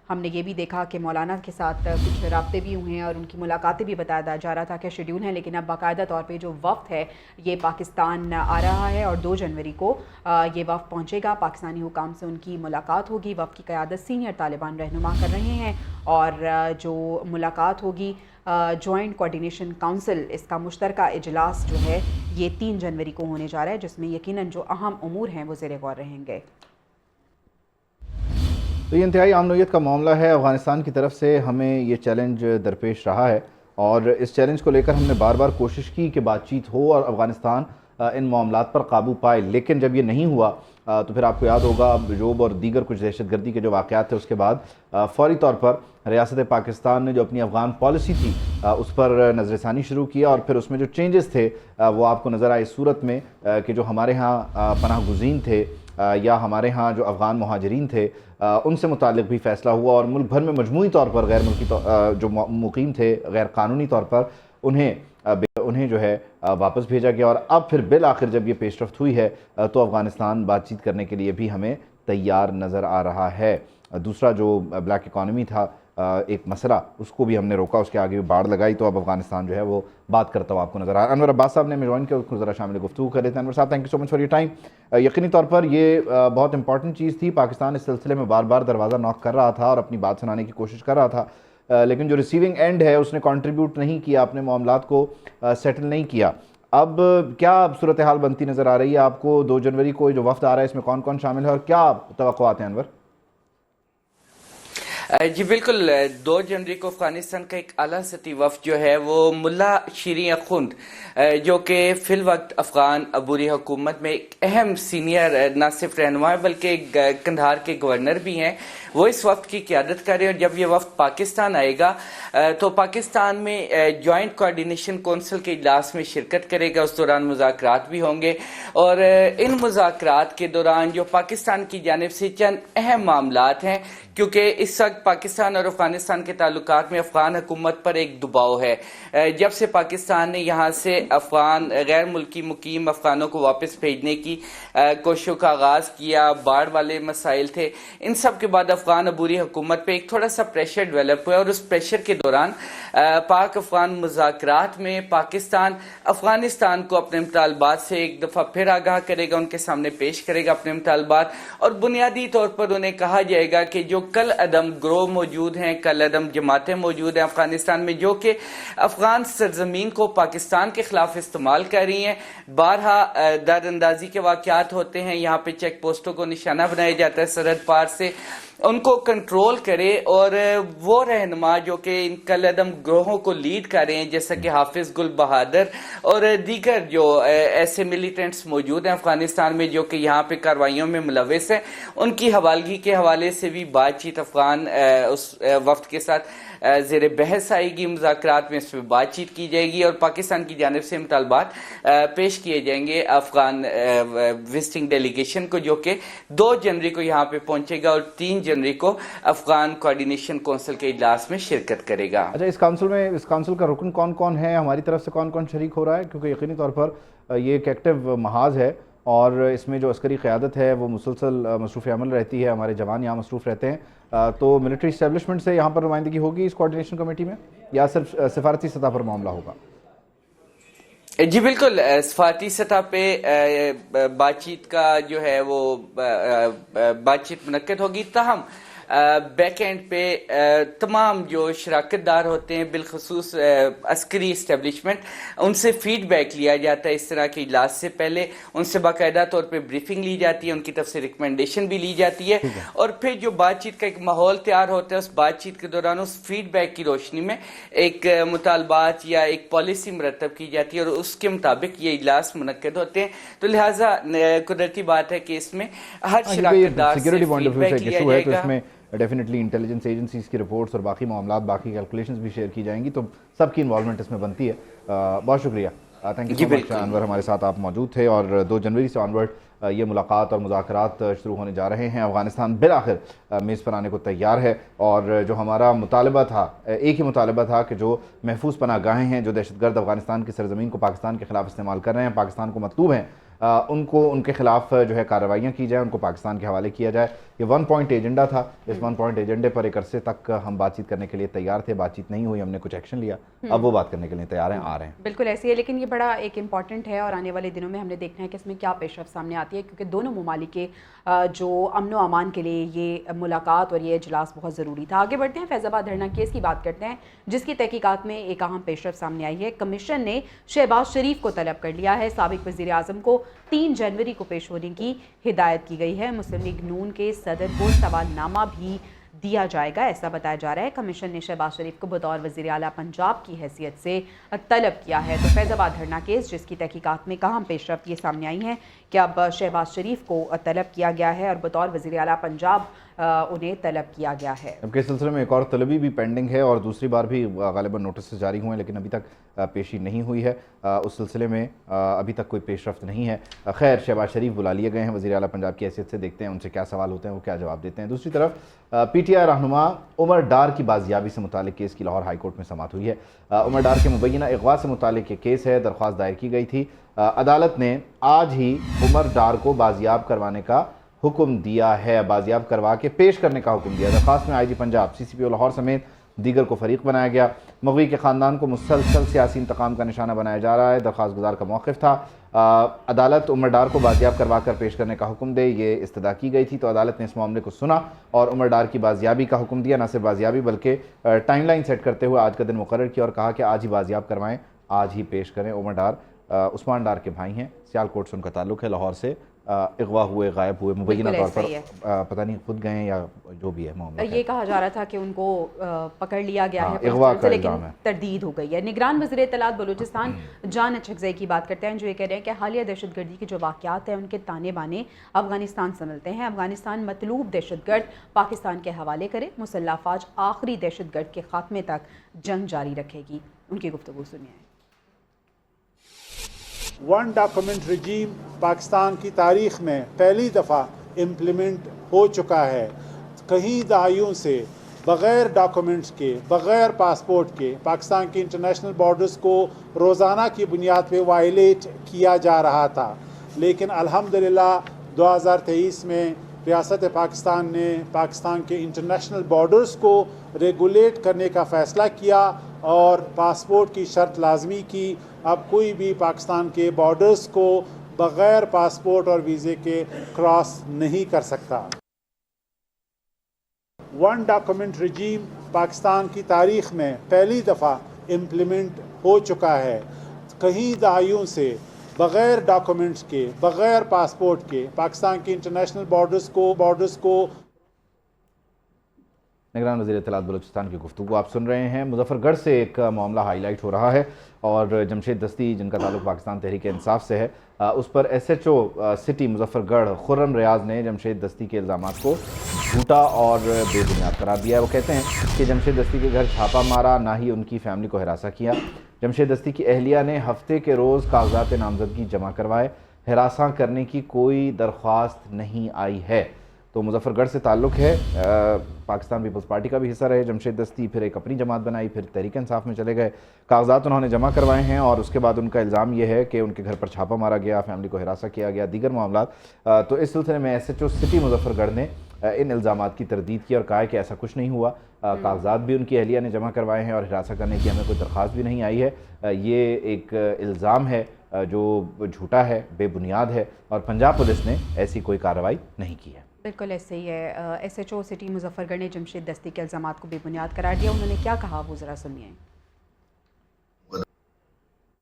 ہم نے یہ بھی دیکھا کہ مولانا کے ساتھ کچھ رابطے بھی ہوئے ہیں اور ان کی ملاقاتیں بھی بتایا جا رہا تھا کہ شیڈیول ہیں. لیکن اب باقاعدہ طور پہ جو وفد ہے یہ پاکستان آ رہا ہے اور 2 جنوری کو یہ وفد پہنچے گا. پاکستانی حکام سے ان کی ملاقات ہوگی. وفد کی قیادت سینئر طالبان رہنما کر رہے ہیں اور جو ملاقات ہوگی جوائنٹ کوارڈینیشن کونسل، اس کا مشترکہ اجلاس جو ہے یہ 3 جنوری کو ہونے جا رہا ہے جس میں یقیناً جو اہم امور ہیں وہ زیر غور رہیں گے. تو یہ انتہائی اہم نوعیت کا معاملہ ہے. افغانستان کی طرف سے ہمیں یہ چیلنج درپیش رہا ہے اور اس چیلنج کو لے کر ہم نے بار بار کوشش کی کہ بات چیت ہو اور افغانستان ان معاملات پر قابو پائے. لیکن جب یہ نہیں ہوا تو پھر آپ کو یاد ہوگا جوب اور دیگر کچھ دہشت گردی کے جو واقعات تھے اس کے بعد فوری طور پر ریاست پاکستان نے جو اپنی افغان پالیسی تھی اس پر نظر ثانی شروع کیا اور پھر اس میں جو چینجز تھے وہ آپ کو نظر آئے اس صورت میں کہ جو ہمارے ہاں پناہ گزین تھے یا ہمارے ہاں جو افغان مہاجرین تھے ان سے متعلق بھی فیصلہ ہوا اور ملک بھر میں مجموعی طور پر غیر ملکی جو مقیم تھے غیر قانونی طور پر انہیں جو ہے واپس بھیجا گیا. اور اب پھر بالآخر جب یہ پیش رفت ہوئی ہے تو افغانستان بات چیت کرنے کے لیے بھی ہمیں تیار نظر آ رہا ہے. دوسرا جو بلیک اکانومی تھا ایک مسئلہ اس کو بھی ہم نے روکا، اس کے آگے بھی باڑ لگائی. تو اب افغانستان جو ہے وہ بات کرتا ہوا آپ کو نظر آ رہا ہے. انور عباس صاحب نے ہمیں جوائن کیا، اس کو ذرا شامل گفتگو کر لیتے ہیں. انور صاحب thank you so much for your time. یقینی طور پر یہ بہت امپورٹنٹ چیز تھی. پاکستان اس سلسلے میں بار بار دروازہ نوک کر رہا تھا اور اپنی بات سنانے کی کوشش کر رہا تھا لیکن جو ریسیونگ اینڈ ہے اس نے کنٹریبیوٹ نہیں کیا، اپنے معاملات کو سیٹل نہیں کیا. اب کیا صورتحال بنتی نظر آ رہی ہے آپ کو؟ 2 جنوری کو جو وفد آ رہا ہے اس میں کون کون شامل ہے اور کیا توقعات ہیں انور؟ جی بالکل، 2 جنوری کو افغانستان کا ایک اعلیٰ سطحی وفد جو ہے وہ ملا شیرین اخوند جو کہ فی الوقت افغان عبوری حکومت میں ایک اہم سینئر نہ صرف رہنما ہے بلکہ قندھار کے گورنر بھی ہیں، وہ اس وفد کی قیادت کر رہے ہیں. اور جب یہ وفد پاکستان آئے گا تو پاکستان میں جوائنٹ کوارڈینیشن کونسل کے اجلاس میں شرکت کرے گا. اس دوران مذاکرات بھی ہوں گے اور ان مذاکرات کے دوران جو پاکستان کی جانب سے چند اہم معاملات ہیں، کیونکہ اس وقت پاکستان اور افغانستان کے تعلقات میں افغان حکومت پر ایک دباؤ ہے. جب سے پاکستان نے یہاں سے افغان غیر ملکی مقیم افغانوں کو واپس بھیجنے کی کوششوں کا آغاز کیا، باڑ والے مسائل تھے، ان سب کے بعد افغان عبوری حکومت پہ ایک تھوڑا سا پریشر ڈیولپ ہوا اور اس پریشر کے دوران پاک افغان مذاکرات میں پاکستان افغانستان کو اپنے مطالبات سے ایک دفعہ پھر آگاہ کرے گا، ان کے سامنے پیش کرے گا اپنے مطالبات اور بنیادی طور پر انہیں کہا جائے گا کہ جو کل عدم گروہ موجود ہیں، کل عدم جماعتیں موجود ہیں افغانستان میں جو کہ افغان سرزمین کو پاکستان کے خلاف استعمال کر رہی ہیں، بارہا در اندازی کے واقعات ہوتے ہیں، یہاں پہ چیک پوسٹوں کو نشانہ بنایا جاتا ہے سرحد پار سے، ان کو کنٹرول کرے اور وہ رہنما جو کہ ان کل عدم گروہوں کو لیڈ کر رہے ہیں جیسا کہ حافظ گل بہادر اور دیگر جو ایسے ملیٹنٹس موجود ہیں افغانستان میں جو کہ یہاں پہ کارروائیوں میں ملوث ہیں، ان کی حوالگی کے حوالے سے بھی بات چیت افغان اس وفد کے ساتھ زیر بحث آئے گی، مذاکرات میں اس پہ بات چیت کی جائے گی اور پاکستان کی جانب سے مطالبات پیش کیے جائیں گے افغان وزٹنگ ڈیلیگیشن کو، جو کہ 2 جنوری کو یہاں پہ پہنچے گا اور 3 جنوری کو افغان کوارڈینیشن کونسل کے اجلاس میں شرکت کرے گا۔ اچھا، اس کونسل کا رکن کون کون ہے، ہماری طرف سے کون کون شریک ہو رہا ہے؟ کیونکہ یقینی طور پر یہ ایک ایکٹیو محاذ ہے اور اس میں جو عسکری قیادت ہے وہ مسلسل مصروف عمل رہتی ہے، ہمارے جوان یہاں مصروف رہتے ہیں، تو ملٹری اسٹیبلشمنٹ سے یہاں پر نمائندگی ہوگی اس کوارڈینیشن کمیٹی میں یا صرف سفارتی سطح پر معاملہ ہوگا؟ جی بالکل، سفارتی سطح پہ بات چیت کا جو ہے وہ بات چیت منعقد ہوگی، تاہم بیک اینڈ پہ تمام جو شراکت دار ہوتے ہیں بالخصوص عسکری اسٹیبلشمنٹ، ان سے فیڈ بیک لیا جاتا ہے اس طرح کے اجلاس سے پہلے، ان سے باقاعدہ طور پہ بریفنگ لی جاتی ہے، ان کی طرف سے ریکمنڈیشن بھی لی جاتی ہے اور پھر جو بات چیت کا ایک ماحول تیار ہوتا ہے اس بات چیت کے دوران اس فیڈ بیک کی روشنی میں ایک مطالبات یا ایک پالیسی مرتب کی جاتی ہے اور اس کے مطابق یہ اجلاس منعقد ہوتے ہیں۔ تو لہٰذا قدرتی بات ہے کہ اس میں ہر شراکت دار سے فیڈ بیک لیا جائے گا۔ ڈیفینیٹلی انٹیلیجنس ایجنسیز کی رپورٹس اور باقی معاملات، باقی کیلکولیشنز بھی شیئر کی جائیں گی، تو سب کی انوالومنٹ اس میں بنتی ہے۔ بہت شکریہ، تھینک یو سو مچ انور، ہمارے ساتھ آپ موجود تھے۔ اور 2 جنوری سے آنورڈ یہ ملاقات اور مذاکرات شروع ہونے جا رہے ہیں۔ افغانستان بالآخر میز پر آنے کو تیار ہے اور جو ہمارا مطالبہ تھا، ایک ہی مطالبہ تھا کہ جو محفوظ پناہ گاہیں ہیں، جو دہشت گرد افغانستان کی سرزمین کو پاکستان کے خلاف استعمال کر رہے ہیں، پاکستان کو مطلوب ہیں، ان کے خلاف جو ہے کارروائیاں کی جائیں، ان کو پاکستان کے حوالے کیا جائے۔ یہ 1 پوائنٹ ایجنڈا تھا، اس 1 پوائنٹ ایجنڈے پر ایک عرصے تک ہم بات چیت کرنے کے لیے تیار تھے، بات چیت نہیں ہوئی، ہم نے کچھ ایکشن لیا، اب وہ بات کرنے کے لیے تیار ہیں، آ رہے ہیں۔ بالکل ایسی ہے، لیکن یہ بڑا ایک امپورٹنٹ ہے اور آنے والے دنوں میں ہم نے دیکھنا ہے کہ اس میں کیا پیش رفت سامنے آتی ہے، کیونکہ دونوں ممالک کے جو امن و امان کے لیے یہ ملاقات اور یہ اجلاس بہت ضروری تھا۔ آگے بڑھتے ہیں، فیض آباد دھرنا کیس کی بات کرتے ہیں، جس کی تحقیقات میں ایک اہم پیش رفت سامنے آئی ہے۔ کمیشن نے شہباز شریف کو طلب کر لیا ہے، سابق وزیر اعظم کو 3 جنوری کو پیش ہونے کی ہدایت کی گئی ہے۔ مسلم لیگ نون کے صدر کو سوال نامہ بھی دیا جائے گا، ایسا بتایا جا رہا ہے۔ کمیشن نے شہباز شریف کو بطور وزیر اعلیٰ پنجاب کی حیثیت سے طلب کیا ہے۔ تو فیض آباد دھرنا کیس، جس کی تحقیقات میں اہم پیش رفت یہ سامنے آئی ہے کہ اب شہباز شریف کو طلب کیا گیا ہے اور بطور وزیر اعلیٰ پنجاب انہیں طلب کیا گیا ہے۔ اب کے سلسلے میں ایک اور طلبی بھی پینڈنگ ہے اور دوسری بار بھی غالباً نوٹس جاری ہوئے ہیں، لیکن ابھی تک پیشی نہیں ہوئی ہے، اس سلسلے میں ابھی تک کوئی پیش رفت نہیں ہے۔ خیر، شہباز شریف بلا لیے گئے ہیں وزیر اعلیٰ پنجاب کی حیثیت سے، دیکھتے ہیں ان سے کیا سوال ہوتے ہیں، وہ کیا جواب دیتے ہیں۔ دوسری طرف پی ٹی آئی رہنما عمر ڈار کی بازیابی سے متعلق کیس کی لاہور ہائی کورٹ میں سماعت ہوئی ہے۔ عمر ڈار کے مبینہ اغوا سے متعلق یہ کیس ہے، درخواست دائر کی گئی تھی۔ عدالت نے آج ہی عمر ڈار کو بازیاب کروانے کا حکم دیا ہے، بازیاب کروا کے پیش کرنے کا حکم دیا۔ درخواست میں آئی جی پنجاب، سی سی پی او لاہور سمیت دیگر کو فریق بنایا گیا۔ مغوی کے خاندان کو مسلسل سیاسی انتقام کا نشانہ بنایا جا رہا ہے، درخواست گزار کا موقف تھا عدالت عمر ڈار کو بازیاب کروا کر پیش کرنے کا حکم دے، یہ استدعا کی گئی تھی، تو عدالت نے اس معاملے کو سنا اور عمر ڈار کی بازیابی کا حکم دیا۔ نہ صرف بازیابی بلکہ ٹائم لائن سیٹ کرتے ہوئے آج کا دن مقرر کیا اور کہا کہ آج ہی بازیاب کروائیں، آج ہی پیش کریں۔ عمر ڈار عثمان ڈار کے بھائی ہیں، سیالکوٹ سے ان کا تعلق ہے، لاہور سے اغوا ہوئے، غائب ہوئے، مبینہ طور پر پتہ نہیں خود گئے یا جو بھی ہے معاملہ۔ یہ کہا جا رہا تھا کہ ان کو پکڑ لیا گیا ہے، لیکن تردید ہو گئی ہے۔ نگران وزیر اطلاعات بلوچستان جان اچھکزئی کی بات کرتے ہیں، جو یہ کہہ رہے ہیں کہ حالیہ دہشت گردی کے جو واقعات ہیں ان کے تانے بانے افغانستان سے ملتے ہیں۔ افغانستان مطلوب دہشت گرد پاکستان کے حوالے کرے، مسلح افواج آخری دہشت گرد کے خاتمے تک جنگ جاری رکھے گی۔ ان کی گفتگو سنیے۔ ون ڈاکومنٹ رجیم پاکستان کی تاریخ میں پہلی دفعہ امپلیمنٹ ہو چکا ہے۔ کہیں دہائیوں سے بغیر ڈاکومنٹس کے، بغیر پاسپورٹ کے پاکستان کی انٹرنیشنل بارڈرز کو روزانہ کی بنیاد پہ وائلیٹ کیا جا رہا تھا، لیکن الحمدللہ 2023 میں ریاست پاکستان نے پاکستان کے انٹرنیشنل بارڈرز کو ریگولیٹ کرنے کا فیصلہ کیا اور پاسپورٹ کی شرط لازمی کی۔ اب کوئی بھی پاکستان کے بارڈرز کو بغیر پاسپورٹ اور ویزے کے کراس نہیں کر سکتا۔ ون ڈاکومنٹ رجیم پاکستان کی تاریخ میں پہلی دفعہ امپلیمنٹ ہو چکا ہے۔ کہیں دہائیوں سے بغیر ڈاکومنٹس کے، بغیر پاسپورٹ کے پاکستان کی انٹرنیشنل بارڈرز کو نگران وزیر اطلاعات بلوچستان کی گفتگو آپ سن رہے ہیں۔ مظفر گڑھ سے ایک معاملہ ہائی لائٹ ہو رہا ہے اور جمشید دستی جن کا تعلق پاکستان تحریک انصاف سے ہے، اس پر S H O city Muzaffargarh Khurram ریاض نے جمشید دستی کے الزامات کو جھوٹا اور بے بنیاد قرار دیا ہے۔ وہ کہتے ہیں کہ جمشید دستی کے گھر چھاپا مارا، نہ ہی ان کی فیملی کو ہراساں کیا۔ جمشید دستی کی اہلیہ نے ہفتے کے روز کاغذات نامزدگی جمع کروائے، ہراساں کرنے کی کوئی درخواست نہیں آئی ہے۔ تو مظفر گڑھ سے تعلق ہے، پاکستان پیپلز پارٹی کا بھی حصہ رہے جمشید دستی، پھر ایک اپنی جماعت بنائی، پھر تحریک انصاف میں چلے گئے، کاغذات انہوں نے جمع کروائے ہیں اور اس کے بعد ان کا الزام یہ ہے کہ ان کے گھر پر چھاپا مارا گیا، فیملی کو ہراساں کیا گیا، دیگر معاملات۔ تو اس سلسلے میں S H O city Muzaffargarh نے ان الزامات کی تردید کی اور کہا ہے کہ ایسا کچھ نہیں ہوا، کاغذات بھی ان کی اہلیہ نے جمع کروائے ہیں اور ہراساں کرنے کی ہمیں کوئی درخواست بھی نہیں آئی ہے۔ یہ ایک الزام ہے جو جھوٹا ہے، بے بنیاد ہے اور پنجاب پولیس نے ایسی کوئی کارروائی نہیں کی ہے۔ بالکل ایسے ہی ہے۔ S H O city Muzaffargarh نے جمشید دستی کے الزامات کو بے بنیاد قرار دیا۔ انہوں نے کیا کہا وہ ذرا سنیے۔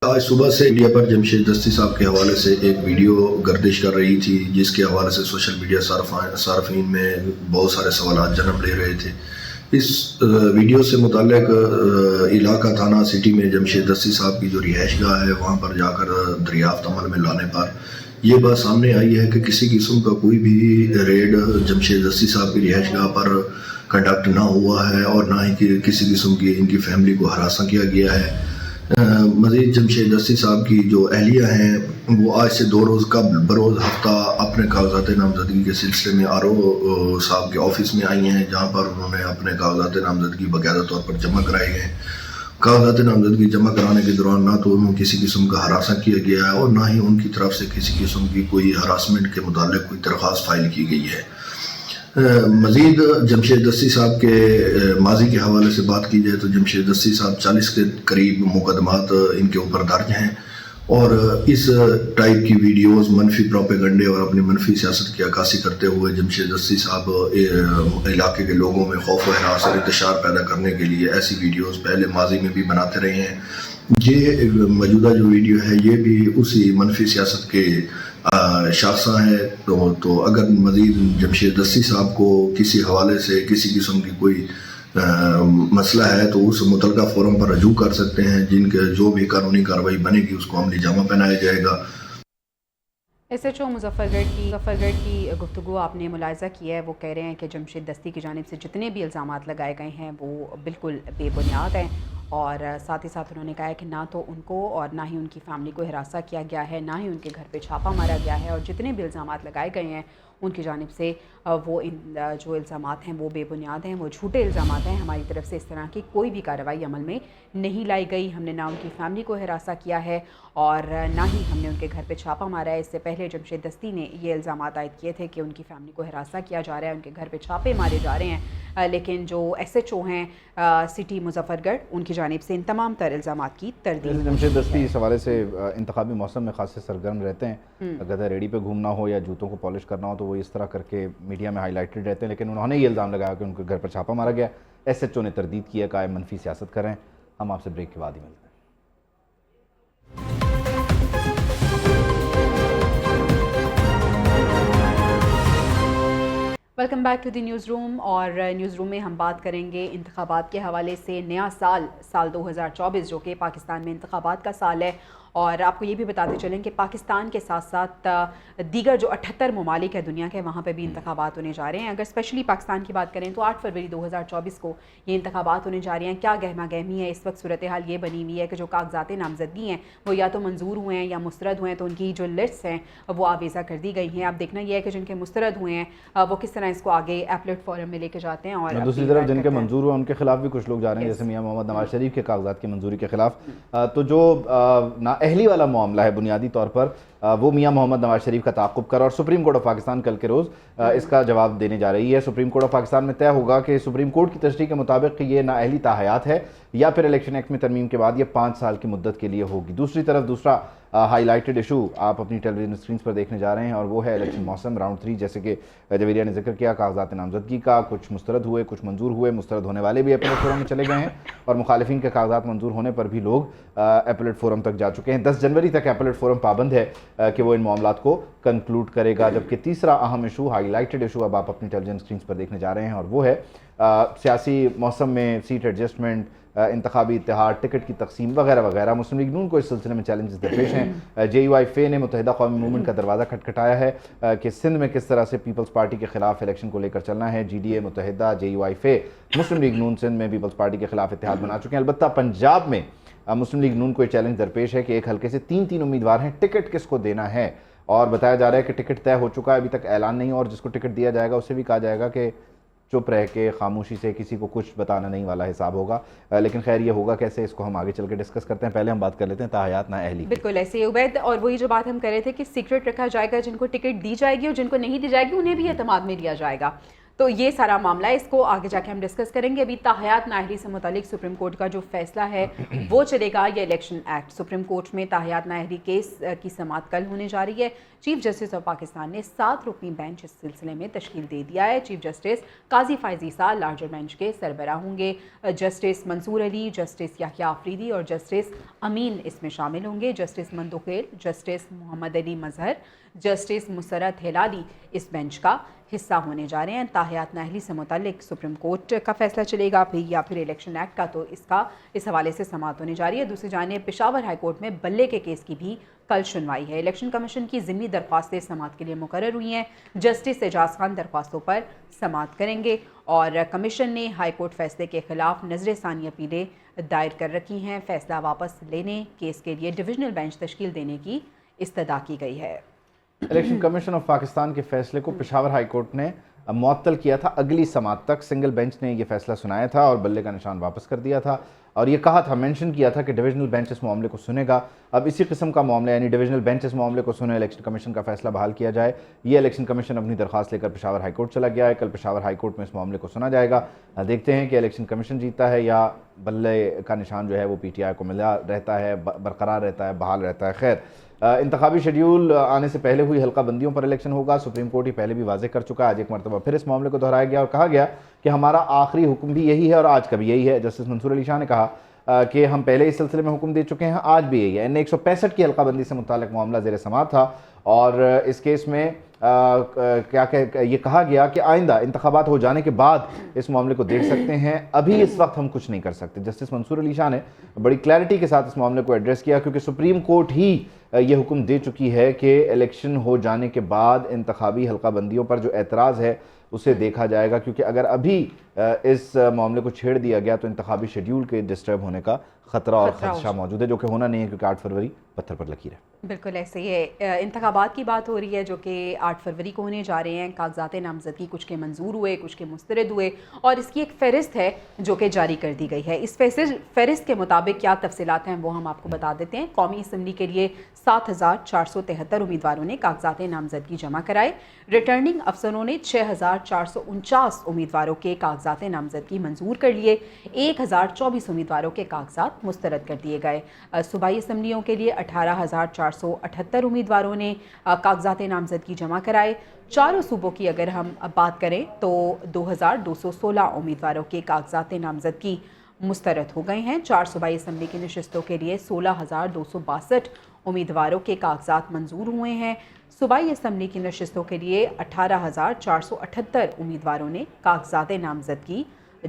آج صبح سے میڈیا پر جمشید دستی صاحب کے حوالے سے ایک ویڈیو گردش کر رہی تھی جس کے حوالے سے سوشل میڈیا صارفین میں بہت سارے سوالات جنم لے رہے تھے۔ اس ویڈیو سے متعلق علاقہ تھانہ سٹی میں جمشید دستی صاحب کی جو رہائش گاہ ہے وہاں پر جا کر دریافت عمل میں لانے پر یہ بات سامنے آئی ہے کہ کسی قسم کا کوئی بھی ریڈ جمشید دستی صاحب کی رہائش گاہ پر کنڈکٹ نہ ہوا ہے اور نہ ہی کسی قسم کی ان کی فیملی کو ہراساں کیا گیا ہے۔ مزید جمشید دستی صاحب کی جو اہلیہ ہیں وہ آج سے 2 روز قبل بروز ہفتہ اپنے کاغذات نامزدگی کے سلسلے میں آر او صاحب کے آفس میں آئی ہیں، جہاں پر انہوں نے اپنے کاغذات نامزدگی باقاعدہ طور پر جمع کرائے گئے۔ کاغذات نامزدگی جمع کرانے کے دوران نہ تو انہوں کسی قسم کا ہراساں کیا گیا ہے اور نہ ہی ان کی طرف سے کسی قسم کی کوئی ہراسمنٹ کے متعلق کوئی درخواست فائل کی گئی ہے۔ مزید جمشید دستی صاحب کے ماضی کے حوالے سے بات کی جائے تو جمشید دستی صاحب 40 کے قریب مقدمات ان کے اوپر درج ہیں اور اس ٹائپ کی ویڈیوز منفی پروپیگنڈے اور اپنی منفی سیاست کی عکاسی کرتے ہوئے جمشید دستی صاحب علاقے کے لوگوں میں خوف و ہراس اور انتشار پیدا کرنے کے لیے ایسی ویڈیوز پہلے ماضی میں بھی بناتے رہے ہیں۔ یہ موجودہ جو ویڈیو ہے یہ بھی اسی منفی سیاست کے شاخصہ ہے۔ تو اگر مزید جمشید دستی صاحب کو کسی حوالے سے کسی قسم کی کوئی مسئلہ ہے تو اس متعلقہ فورم پر رجوع کر سکتے ہیں، جن کے جو بھی قانونی کارروائی بنے گی اس کو عملی جامہ پہنایا جائے گا۔ ایس ایچ او مظفر گڑھ کی گفتگو آپ نے ملاحظہ کی ہے۔ وہ کہہ رہے ہیں کہ جمشید دستی کی جانب سے جتنے بھی الزامات لگائے گئے ہیں وہ بالکل بے بنیاد ہیں اور ساتھ ہی ساتھ انہوں نے کہا ہے کہ نہ تو ان کو اور نہ ہی ان کی فیملی کو ہراساں کیا گیا ہے، نہ ہی ان کے گھر پہ چھاپا مارا گیا ہے اور جتنے بھی الزامات لگائے گئے ہیں ان کی جانب سے وہ جو الزامات ہیں وہ بے بنیاد ہیں، وہ جھوٹے الزامات ہیں۔ ہماری طرف سے اس طرح کی کوئی بھی کارروائی عمل میں نہیں لائی گئی، ہم نے نہ ان کی فیملی کو ہراساں کیا ہے اور نہ ہی ہم نے ان کے گھر پہ چھاپا مارا ہے۔ اس سے پہلے جمشید دستی نے یہ الزامات عائد کیے تھے کہ ان کی فیملی کو ہراساں کیا جا رہا ہے، ان کے گھر پہ چھاپے مارے جا رہے ہیں، لیکن جو ایس ایچ او ہیں سٹی مظفر گڑھ ان کی جانب سے ان تمام تر الزامات کی تردید۔ جمشید دستی اس حوالے سے انتخابی موسم میں خاصے سرگرم رہتے ہیں، اگر ریڈی پہ گھومنا ہو یا جوتوں کو پالش کرنا ہو تو وہ اس طرح کر کے میڈیا میں ہائی لائٹڈ رہتے ہیں، لیکن انہوں نے یہ الزام لگایا کہ ان کے گھر پر چھاپا مارا گیا۔ ایس ایچ او نے تردید کی ہے، کہا ہے منفی سیاست کر رہے ہیں۔ ہم آپ سے بریک کے بعد ہی ملتے ہیں۔ Welcome back to the news room, اور نیوز روم میں ہم بات کریں گے انتخابات کے حوالے سے۔ نیا سال 2024 جو کہ پاکستان میں انتخابات کا سال ہے، اور آپ کو یہ بھی بتاتے چلیں کہ پاکستان کے ساتھ ساتھ دیگر جو 78 ممالک ہے دنیا کے وہاں پہ بھی انتخابات ہونے جا رہے ہیں۔ اگر اسپیشلی پاکستان کی بات کریں تو 8 فروری 2024 کو یہ انتخابات ہونے جا رہے ہیں۔ کیا گہما گہمی ہے اس وقت؟ صورتحال یہ بنی ہوئی ہے کہ جو کاغذات نامزدگی ہیں وہ یا تو منظور ہوئے ہیں یا مسترد ہوئے ہیں، تو ان کی جو لسٹس ہیں وہ آویزہ کر دی گئی ہیں۔ اب دیکھنا یہ ہے کہ جن کے مسترد ہوئے ہیں وہ کس طرح اس کو آگے ایپلیٹ فورم میں لے کے جاتے ہیں، اور دوسری طرف جن کے منظور ہوئے ان کے خلاف بھی کچھ لوگ جا رہے ہیں، جیسے میاں محمد نواز شریف کے کاغذات کی منظوری کے خلاف۔ تو جو نااہلی والا معاملہ ہے بنیادی طور پر وہ میاں محمد نواز شریف کا تعاقب کر، اور سپریم کورٹ آف پاکستان کل کے روز اس کا جواب دینے جا رہی ہے۔ سپریم کورٹ آف پاکستان میں طے ہوگا کہ سپریم کورٹ کی تشریح کے مطابق یہ نااہلی تاحیات ہے یا پھر الیکشن ایکٹ میں ترمیم کے بعد یہ 5 سال کی مدت کے لیے ہوگی۔ دوسری طرف دوسرا ہائی لائٹڈ ایشو آپ اپنی ٹیلی ویژن اسکرینز پر دیکھنے جا رہے ہیں، اور وہ ہے الیکشن موسم راؤنڈ 3۔ جیسے کہ جویریہ نے ذکر کیا، کاغذات نامزدگی کا کچھ مسترد ہوئے، کچھ منظور ہوئے، مسترد ہونے والے بھی اپیلیٹ فورم میں چلے گئے ہیں، اور مخالفین کے کاغذات منظور ہونے پر بھی لوگ اپیلیٹ فورم تک جا چکے ہیں۔ 10 جنوری تک اپیلیٹ فورم پابند ہے کہ وہ ان معاملات کو کنکلوڈ کرے گا. جبکہ تیسرا اہم ایشو، ہائی لائٹڈ ایشو، اب آپ اپنی ٹیلی ویژن اسکرینس پر دیکھنے جا رہے ہیں، اور وہ ہے سیاسی موسم میں سیٹ ایڈجسٹمنٹ، انتخابی اتحاد، ٹکٹ کی تقسیم وغیرہ وغیرہ. مسلم لیگ نون کو اس سلسلے میں چیلنجز درپیش ہیں. جے یو آئی فے نے متحدہ قومی موومنٹ کا دروازہ کھٹکھٹایا ہے کہ سندھ میں کس طرح سے پیپلز پارٹی کے خلاف الیکشن کو لے کر چلنا ہے. جی D A Muttahida, J U I F, Muslim League Noon Sindh میں پیپلز پارٹی کے خلاف اتحاد بنا چکے ہیں. البتہ پنجاب میں مسلم لیگ نون کو یہ چیلنج درپیش ہے کہ ایک حلقے سے تین امیدوار ہیں، ٹکٹ کس کو دینا ہے، اور بتایا جا رہا ہے کہ ٹکٹ طے ہو چکا ہے، ابھی تک اعلان نہیں، اور جس کو ٹکٹ دیا جائے گا اسے بھی کہا جائے گا کہ چپ رہ کے خاموشی سے کسی کو کچھ بتانا نہیں والا حساب ہوگا. لیکن خیر یہ ہوگا کیسے، اس کو ہم آگے چل کے ڈسکس کرتے ہیں. پہلے ہم بات کر لیتے ہیں تاحیات نااہلی. بالکل ایسے ہی عبید، اور وہی جو بات ہم کر رہے تھے کہ سیکرٹ رکھا جائے گا، جن کو ٹکٹ دی جائے گی اور جن کو نہیں دی جائے گی انہیں بھی اعتماد میں لیا جائے گا. تو یہ سارا معاملہ ہے، اس کو آگے جا کے ہم ڈسکس کریں گے. ابھی تاحیات نااہلی سے متعلق سپریم کورٹ کا جو فیصلہ ہے وہ چلے گا یا الیکشن ایکٹ. سپریم کورٹ میں تاحیات نااہلی کیس کی سماعت کل ہونے جا رہی ہے. چیف جسٹس آف پاکستان نے 7 رکنی بینچ اس سلسلے میں تشکیل دے دیا ہے. چیف جسٹس قاضی فائز عیسیٰ لارجر بینچ کے سربراہ ہوں گے. جسٹس منصور علی، جسٹس یحییٰ آفریدی اور جسٹس امین اس میں شامل ہوں گے. جسٹس مندوخیل، جسٹس محمد علی مظہر، جسٹس مسرت ہلالی اس بینچ کا حصہ ہونے جا رہے ہیں. تاحیات نااہلی سے متعلق سپریم کورٹ کا فیصلہ چلے گا یا پھر الیکشن ایکٹ کا، تو اس حوالے سے سماعت ہونے جا رہی ہے. دوسری جانب پشاور ہائی کورٹ میں بلے کے کیس کی بھی کل سنوائی ہے. الیکشن کمیشن کی ضمنی درخواستیں سماعت کے لیے مقرر ہوئی ہیں. جسٹس اعجاز خان درخواستوں پر سماعت کریں گے، اور کمیشن نے ہائی کورٹ فیصلے کے خلاف نظر ثانی اپیلیں دائر کر رکھی ہیں. فیصلہ واپس لینے، کیس کے لیے ڈویژنل بینچ تشکیل دینے کی استدعا کی گئی ہے. الیکشن کمیشن آف پاکستان کے فیصلے کو پشاور ہائی کورٹ نے معطل کیا تھا اگلی سماعت تک. سنگل بینچ نے یہ فیصلہ سنایا تھا اور بلے کا نشان واپس کر دیا تھا، اور یہ کہا تھا، مینشن کیا تھا کہ ڈویژنل بینچ اس معاملے کو سنے گا. اب اسی قسم کا معاملہ، یعنی ڈویژنل بینچ اس معاملے کو سنے، الیکشن کمیشن کا فیصلہ بحال کیا جائے. یہ الیکشن کمیشن اپنی درخواست لے کر پشاور ہائی کورٹ چلا گیا ہے. کل پشاور ہائی کورٹ میں اس معاملے کو سنا جائے گا. دیکھتے ہیں کہ الیکشن کمیشن جیتا ہے یا بلے کا نشان جو ہے وہ پی ٹی آئی کو ملا رہتا ہے، برقرار رہتا ہے، بحال رہتا ہے. خیر، انتخابی شیڈیول آنے سے پہلے ہوئی حلقہ بندیوں پر الیکشن ہوگا. سپریم کورٹ ہی پہلے بھی واضح کر چکا ہے. آج ایک مرتبہ پھر اس معاملے کو دہرایا گیا اور کہا گیا کہ ہمارا آخری حکم بھی یہی ہے اور آج کا بھی یہی ہے. جسٹس منصور علی شاہ نے کہا کہ ہم پہلے اس سلسلے میں حکم دے چکے ہیں، آج بھی یہی ہے. ان 165 کی حلقہ بندی سے متعلق معاملہ زیر سماعت تھا، اور اس کیس میں یہ کہا گیا کہ آئندہ انتخابات ہو جانے کے بعد اس معاملے کو دیکھ سکتے ہیں، ابھی اس وقت ہم کچھ نہیں کر سکتے. جسٹس منصور علی شاہ نے بڑی کلیئرٹی کے ساتھ اس معاملے کو ایڈریس کیا، کیونکہ سپریم کورٹ ہی یہ حکم دے چکی ہے کہ الیکشن ہو جانے کے بعد انتخابی حلقہ بندیوں پر جو اعتراض ہے اسے دیکھا جائے گا، کیونکہ اگر ابھی اس معاملے کو چھیڑ دیا گیا تو انتخابی شیڈیول کے ڈسٹرب ہونے کا خطرہ اور خدشہ موجود ہے، جو کہ ہونا نہیں ہے، کیونکہ 8 فروری پتھر پر لکیر ہے. بالکل ایسے ہی ہے. انتخابات کی بات ہو رہی ہے جو کہ 8 فروری کو ہونے جا رہے ہیں. کاغذات نامزدگی کچھ کے منظور ہوئے، کچھ کے مسترد ہوئے، اور اس کی ایک فہرست ہے جو کہ جاری کر دی گئی ہے. اس فہرست کے مطابق کیا تفصیلات ہیں وہ ہم آپ کو بتا دیتے ہیں. قومی اسمبلی کے لیے 7473 امیدواروں نے کاغذات نامزدگی جمع کرائے. ریٹرننگ افسروں نے 6449 امیدواروں کے کاغذات نامزدگی منظور کر لیے. 1024 امیدواروں کے کاغذات مسترد کر دیے گئے. صوبائی اسمبلیوں کے لیے 18478 امیدواروں نے کاغذات نامزدگی جمع کرائے. چاروں صوبوں کی اگر ہم بات کریں تو 2216 امیدواروں کے کاغذات نامزدگی مسترد ہو گئے ہیں. 4 صوبائی اسمبلی کی نشستوں کے لیے 16262 امیدواروں کے کاغذات منظور ہوئے ہیں. صوبائی اسمبلی کی نشستوں کے لیے 18478 امیدواروں نے کاغذات نامزدگی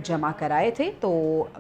جمع کرائے تھے. تو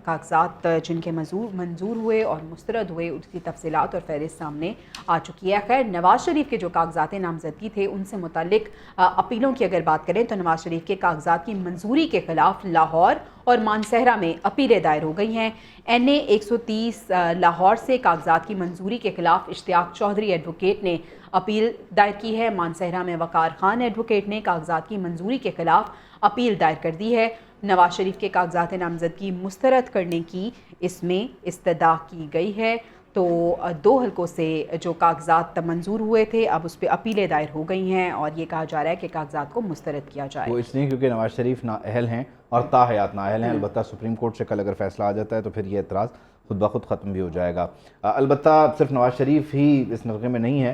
کاغذات جن کے منظور ہوئے اور مسترد ہوئے اس کی تفصیلات اور فہرست سامنے آ چکی ہے. خیر، نواز شریف کے جو کاغذات نامزدگی تھے ان سے متعلق اپیلوں کی اگر بات کریں تو نواز شریف کے کاغذات کی منظوری کے خلاف لاہور اور مانسہرہ میں اپیلیں دائر ہو گئی ہیں. NA 130 لاہور سے کاغذات کی منظوری کے خلاف اشتیاق چودھری ایڈوکیٹ نے اپیل دائر کی ہے. مانسہرہ میں وقار خان ایڈوکیٹ نے کاغذات کی منظوری کے خلاف اپیل دائر کر دی ہے. نواز شریف کے کاغذات نامزدگی مسترد کرنے کی اس میں استدعا کی گئی ہے. تو 2 حلقوں سے جو کاغذات منظور ہوئے تھے اب اس پہ اپیلیں دائر ہو گئی ہیں اور یہ کہا جا رہا ہے کہ کاغذات کو مسترد کیا جائے. وہ اس لیے کیونکہ نواز شریف نااہل ہیں اور تاحیات نااہل ہیں. البتہ سپریم کورٹ سے کل اگر فیصلہ آ جاتا ہے تو پھر یہ اعتراض خود بخود ختم بھی ہو جائے گا. البتہ صرف نواز شریف ہی اس نغمے میں نہیں ہے.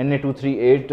NA 238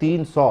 300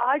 8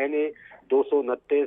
NA 229,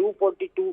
242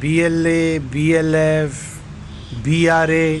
BLA, BLF, BRA,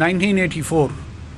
1984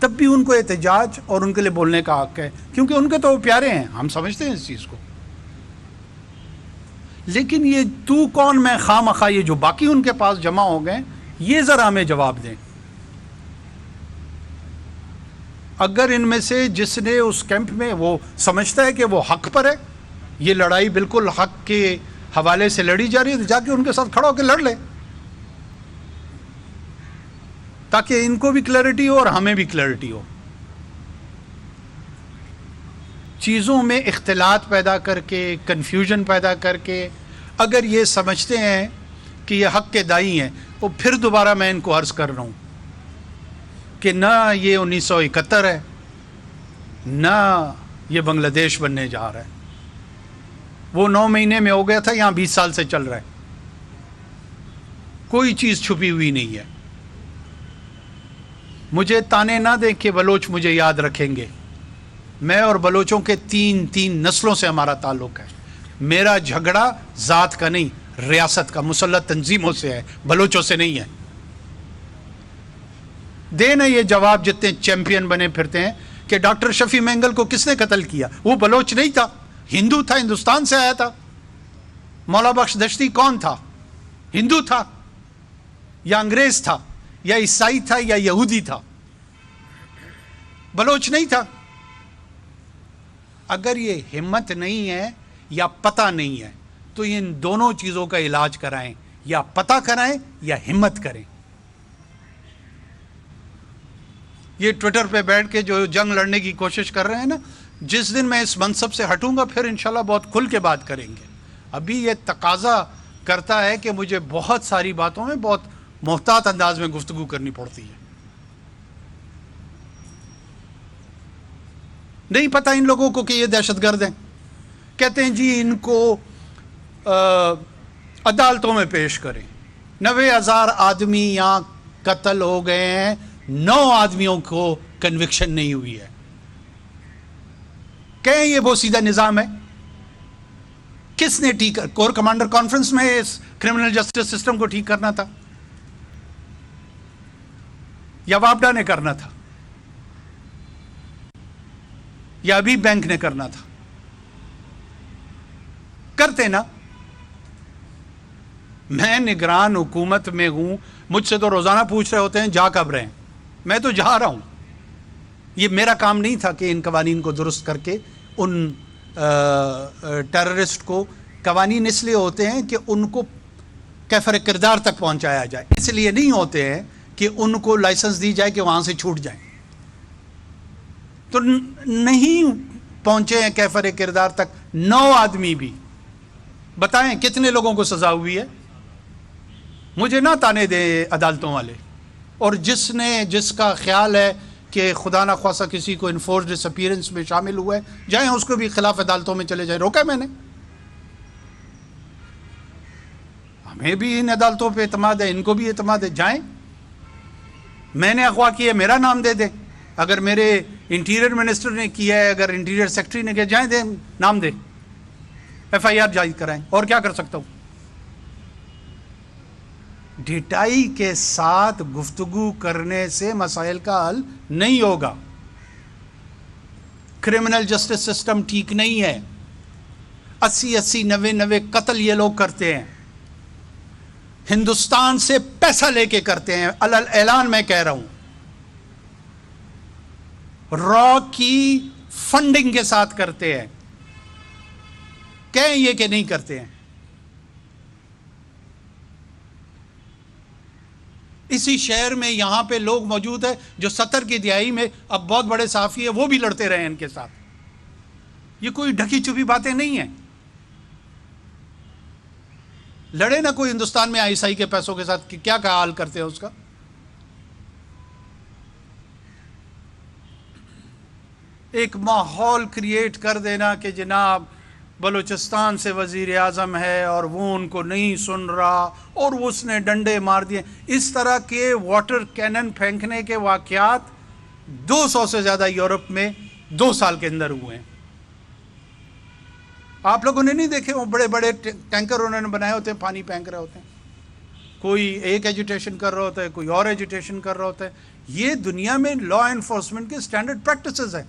تب بھی ان کو احتجاج اور ان کے لیے بولنے کا حق ہے، کیونکہ ان کے تو وہ پیارے ہیں، ہم سمجھتے ہیں اس چیز کو. لیکن یہ تو کون میں خواہ مخواہ یہ جو باقی ان کے پاس جمع ہو گئے، یہ ذرا ہمیں جواب دیں. اگر ان میں سے جس نے اس کیمپ میں وہ سمجھتا ہے کہ وہ حق پر ہے، یہ لڑائی بالکل حق کے حوالے سے لڑی جا رہی ہے، تو جا کے ان کے ساتھ کھڑا ہو کے لڑ لے، تاکہ ان کو بھی کلیئرٹی ہو اور ہمیں بھی کلیئرٹی ہو. چیزوں میں اختلاط پیدا کر کے، کنفیوژن پیدا کر کے اگر یہ سمجھتے ہیں کہ یہ حق کے دائی ہیں، تو پھر دوبارہ میں ان کو عرض کر رہا ہوں کہ نہ یہ 1971 ہے، نہ یہ بنگلہ دیش بننے جا رہا ہے. وہ 9 مہینے میں ہو گیا تھا، یہاں 20 سال سے چل رہا ہے. کوئی چیز چھپی ہوئی نہیں ہے. مجھے تانے نہ دیں کہ بلوچ مجھے یاد رکھیں گے. میں اور بلوچوں کے تین نسلوں سے ہمارا تعلق ہے. میرا جھگڑا ذات کا نہیں، ریاست کا، مسلح تنظیموں سے ہے، بلوچوں سے نہیں ہے. دینا یہ جواب جتنے چیمپئن بنے پھرتے ہیں کہ ڈاکٹر شفیع مینگل کو کس نے قتل کیا؟ وہ بلوچ نہیں تھا، ہندو تھا، ہندوستان سے آیا تھا. مولا بخش دشتی کون تھا؟ ہندو تھا یا انگریز تھا یا عیسائی تھا یا یہودی تھا، بلوچ نہیں تھا. اگر یہ ہمت نہیں ہے یا پتہ نہیں ہے تو ان دونوں چیزوں کا علاج کرائیں، یا پتہ کرائیں یا ہمت کریں. یہ ٹویٹر پہ بیٹھ کے جو جنگ لڑنے کی کوشش کر رہے ہیں نا، جس دن میں اس منصب سے ہٹوں گا پھر انشاءاللہ بہت کھل کے بات کریں گے. ابھی یہ تقاضا کرتا ہے کہ مجھے بہت ساری باتوں میں بہت محتاط انداز میں گفتگو کرنی پڑتی ہے. نہیں پتہ ان لوگوں کو کہ یہ دہشت گرد ہیں. کہتے ہیں جی ان کو عدالتوں میں پیش کریں. 90,000 آدمی یہاں قتل ہو گئے ہیں، 9 آدمیوں کو کنوکشن نہیں ہوئی ہے. کہیں یہ بہت سیدھا نظام ہے. کس نے ٹھیک کور کمانڈر کانفرنس میں اس کرمنل جسٹس سسٹم کو ٹھیک کرنا تھا یا واپڈا نے کرنا تھا یا ابھی بینک نے کرنا تھا؟ کرتے نا. میں نگران حکومت میں ہوں، مجھ سے تو روزانہ پوچھ رہے ہوتے ہیں جا کب رہے ہیں. میں تو جا رہا ہوں. یہ میرا کام نہیں تھا کہ ان قوانین کو درست کر کے ان ٹیررسٹ کو، قوانین اس لیے ہوتے ہیں کہ ان کو کیفر کردار تک پہنچایا جائے، اس لیے نہیں ہوتے ہیں کہ ان کو لائسنس دی جائے کہ وہاں سے چھوٹ جائیں. تو نہیں پہنچے ہیں کیفر کردار تک 9 آدمی بھی. بتائیں کتنے لوگوں کو سزا ہوئی ہے؟ مجھے نہ تانے دیں عدالتوں والے. اور جس کا خیال ہے کہ خدا نہ خواصہ کسی کو انفورس ڈس اپیئرنس میں شامل ہوا ہے، جائیں اس کو بھی خلاف عدالتوں میں چلے جائیں. روکا میں نے. ہمیں بھی ان عدالتوں پہ اعتماد ہے، ان کو بھی اعتماد ہے. جائیں. میں نے اغوا کیا، میرا نام دے دیں. اگر میرے انٹیریئر منسٹر نے کیا ہے، اگر انٹیریئر سیکرٹری نے کیا، جائیں دیں، نام دیں، FIR جاری کرائیں. اور کیا کر سکتا ہوں؟ ڈھٹائی کے ساتھ گفتگو کرنے سے مسائل کا حل نہیں ہوگا. کرمنل جسٹس سسٹم ٹھیک نہیں ہے. 80 90 قتل یہ لوگ کرتے ہیں، ہندوستان سے پیسہ لے کے کرتے ہیں. علل اعلان میں کہہ رہا ہوں، را کی فنڈنگ کے ساتھ کرتے ہیں. کہیں یہ کہ نہیں کرتے ہیں. اسی شہر میں یہاں پہ لوگ موجود ہیں جو 70 کی دہائی میں اب بہت بڑے صحافی ہیں، وہ بھی لڑتے رہے ہیں ان کے ساتھ. یہ کوئی ڈھکی چھپی باتیں نہیں ہیں. لڑے نا کوئی ہندوستان میں ISI کے پیسوں کے ساتھ، کیا حال کرتے ہیں اس کا. ایک ماحول کریٹ کر دینا کہ جناب بلوچستان سے وزیر اعظم ہے اور وہ ان کو نہیں سن رہا اور اس نے ڈنڈے مار دیے. اس طرح کے واٹر کینن پھینکنے کے واقعات 200 سے زیادہ یورپ میں 2 سال کے اندر ہوئے ہیں. آپ لوگوں نے نہیں دیکھے؟ وہ بڑے بڑے ٹینکر انہوں نے بنائے ہوتے ہیں، پانی پھینک رہے ہوتے ہیں. کوئی ایک ایجوٹیشن کر رہا ہوتا ہے, کوئی اور ایجوٹیشن کر رہا ہوتا ہے. یہ دنیا میں لا انفورسمنٹ کے سٹینڈرڈ پریکٹسز ہیں.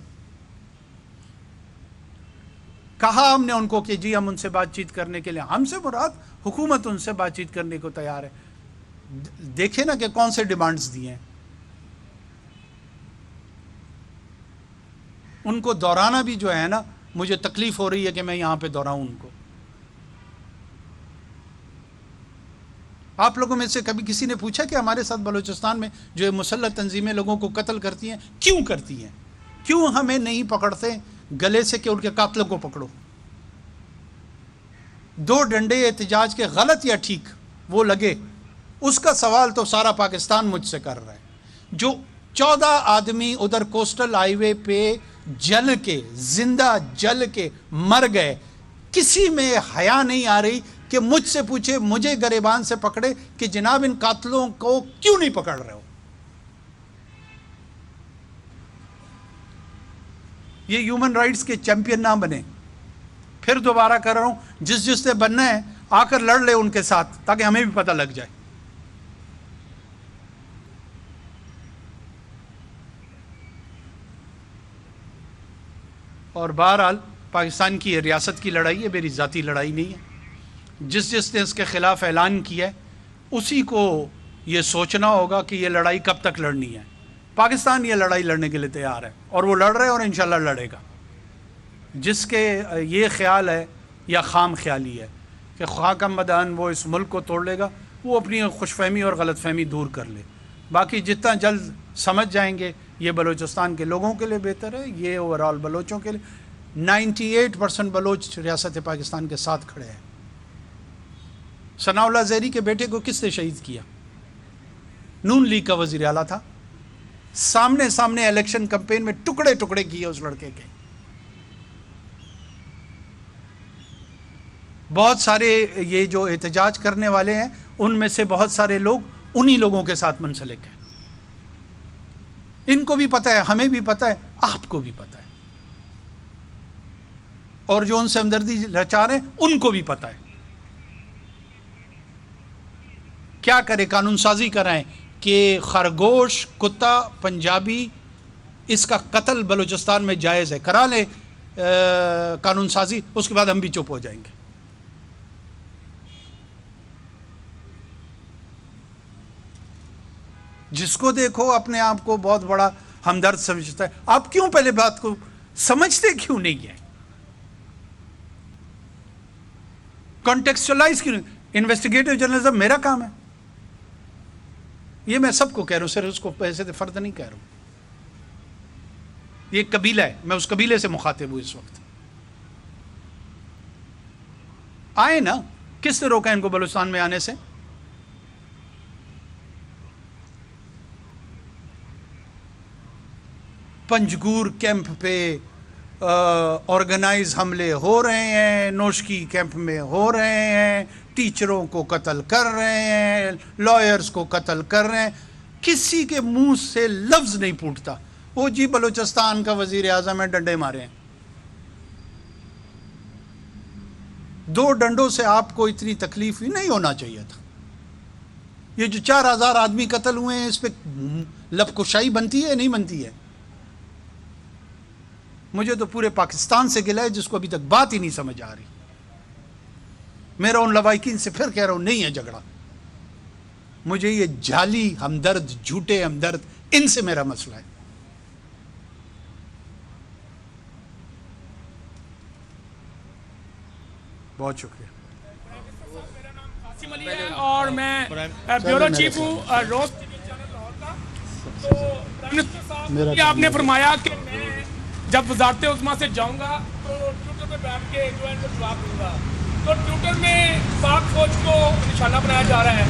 کہا ہم نے ان کو کہ جی ہم ان سے بات چیت کرنے کے لیے, ہم سے مراد حکومت ان سے بات چیت کرنے کو تیار ہے. دیکھیں نا کہ کون سے ڈیمانڈز دیے ہیں. ان کو دوہرانا بھی جو ہے نا, مجھے تکلیف ہو رہی ہے کہ میں یہاں پہ دوہراؤں ان کو. آپ لوگوں میں سے کبھی کسی نے پوچھا کہ ہمارے ساتھ بلوچستان میں جو مسلح تنظیمیں لوگوں کو قتل کرتی ہیں کیوں کرتی ہیں؟ کیوں ہمیں نہیں پکڑتے گلے سے کہ ان کے قاتلوں کو پکڑو؟ 2 ڈنڈے احتجاج کے غلط یا ٹھیک وہ لگے, اس کا سوال تو سارا پاکستان مجھ سے کر رہا ہے. جو 14 آدمی ادھر کوسٹل ہائی وے پہ جل کے, زندہ جل کے مر گئے, کسی میں حیا نہیں آ رہی کہ مجھ سے پوچھے, مجھے گریبان سے پکڑے کہ جناب ان قاتلوں کو کیوں نہیں پکڑ رہے ہو؟ یہ ہیومن رائٹس کے چیمپئن نہ بنے. پھر دوبارہ کر رہا ہوں, جس سے بننا ہے آ کر لڑ لے ان کے ساتھ تاکہ ہمیں بھی پتہ لگ جائے. اور بہرحال پاکستان کی ریاست کی لڑائی ہے, میری ذاتی لڑائی نہیں ہے. جس نے اس کے خلاف اعلان کیا ہے اسی کو یہ سوچنا ہوگا کہ یہ لڑائی کب تک لڑنی ہے. پاکستان یہ لڑائی لڑنے کے لیے تیار ہے اور وہ لڑ رہے ہیں اور انشاءاللہ لڑے گا. جس کے یہ خیال ہے یا خام خیالی ہے کہ خاک مدان وہ اس ملک کو توڑ لے گا, وہ اپنی خوش فہمی اور غلط فہمی دور کر لے. باقی جتنا جلد سمجھ جائیں گے یہ بلوچستان کے لوگوں کے لیے بہتر ہے, یہ اوورال بلوچوں کے لیے. 98% بلوچ ریاست پاکستان کے ساتھ کھڑے ہیں. ثناء اللہ زہری کے بیٹے کو کس نے شہید کیا؟ نون لیگ کا وزیر اعلیٰ تھا. سامنے الیکشن کمپین میں ٹکڑے ٹکڑے کیے اس لڑکے کے. بہت سارے یہ جو احتجاج کرنے والے ہیں ان میں سے بہت سارے لوگ انہی لوگوں کے ساتھ منسلک ہیں. ان کو بھی پتہ ہے, ہمیں بھی پتہ ہے, آپ کو بھی پتہ ہے, اور جو ان سے ہمدردی رچا رہے ہیں ان کو بھی پتہ ہے. کیا کرے؟ قانون سازی کرائیں کہ خرگوش, کتا, پنجابی, اس کا قتل بلوچستان میں جائز ہے, کرا لیں قانون سازی, اس کے بعد ہم بھی چپ ہو جائیں گے. جس کو دیکھو اپنے آپ کو بہت بڑا ہمدرد سمجھتا ہے. آپ کیوں پہلے بات کو سمجھتے کیوں نہیں ہیں؟ کانٹیکسچلائز کیوں نہیں؟ انویسٹیگیٹو جرنلزم میرا کام ہے, یہ میں سب کو کہہ رہا ہوں, صرف اس کو پیسے سے فرد نہیں کہہ رہا ہوں. یہ ایک قبیلہ ہے, میں اس قبیلے سے مخاطب ہوں اس وقت. آئے نا, کس نے روکا ان کو بلوچستان میں آنے سے؟ پنجگور کیمپ پہ آرگنائز حملے ہو رہے ہیں, نوشکی کیمپ میں ہو رہے ہیں, ٹیچروں کو قتل کر رہے ہیں, لائرز کو قتل کر رہے ہیں. کسی کے منہ سے لفظ نہیں پھوٹتا, وہ جی بلوچستان کا وزیر اعظم ہے, ڈنڈے مارے ہیں. 2 ڈنڈوں سے آپ کو اتنی تکلیف ہی نہیں ہونا چاہیے تھا. یہ جو 4000 آدمی قتل ہوئے ہیں, اس پہ لب کشائی بنتی ہے نہیں بنتی ہے؟ مجھے تو پورے پاکستان سے گلہ ہے جس کو ابھی تک بات ہی نہیں سمجھ آ رہی. میرا ان لوائقین سے پھر کہہ رہا ہوں, نہیں ہے جھگڑا. مجھے یہ جعلی ہمدرد, جھوٹے ہمدرد, ان سے میرا مسئلہ ہے. بہت شکریہ. اور میں بیورو چیف ہوں روز ٹی وی چینل لاہور کا. تو آپ نے فرمایا کہ میں جب وزارت عظمیٰ سے جاؤں گا تو ٹویٹر پہ بیٹھ کے جو ہے جواب دوں گا. تو ٹویٹر میں پاک فوج کو نشانہ بنایا جا رہا ہے,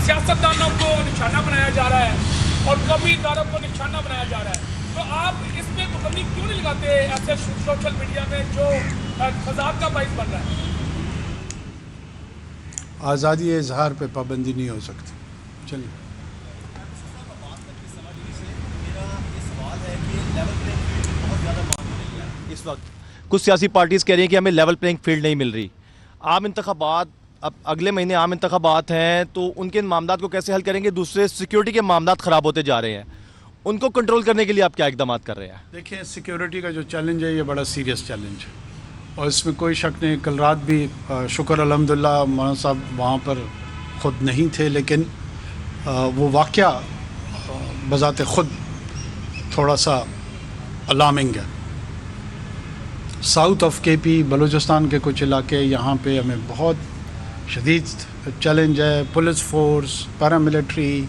سیاستدانوں کو نشانہ بنایا جا رہا ہے, اور قومی اداروں کو نشانہ بنایا جا رہا ہے. تو آپ اس پہ پابندی کیوں نہیں لگاتے ایسے سوشل میڈیا میں جو فساد کا باعث بن رہا ہے؟ آزادی اظہار پہ پابندی نہیں ہو سکتی. چلیے. اس وقت کچھ سیاسی پارٹیز کہہ رہی ہیں کہ ہمیں لیول پلینگ فیلڈ نہیں مل رہی. عام انتخابات اب اگلے مہینے عام انتخابات ہیں تو ان کے معاملات کو کیسے حل کریں گے؟ دوسرے سیکیورٹی کے معاملات خراب ہوتے جا رہے ہیں، ان کو کنٹرول کرنے کے لیے آپ کیا اقدامات کر رہے ہیں؟ دیکھیں سیکیورٹی کا جو چیلنج ہے یہ بڑا سیریس چیلنج ہے اور اس میں کوئی شک نہیں. کل رات بھی شکر الحمدللہ مولانا صاحب وہاں پر خود نہیں تھے، لیکن وہ واقعہ بذات خود تھوڑا سا الارمنگ ہے. ساؤتھ آف کے پی بلوچستان کے کچھ علاقے یہاں پہ ہمیں بہت شدید چیلنج ہے. پولیس فورس، پیراملٹری،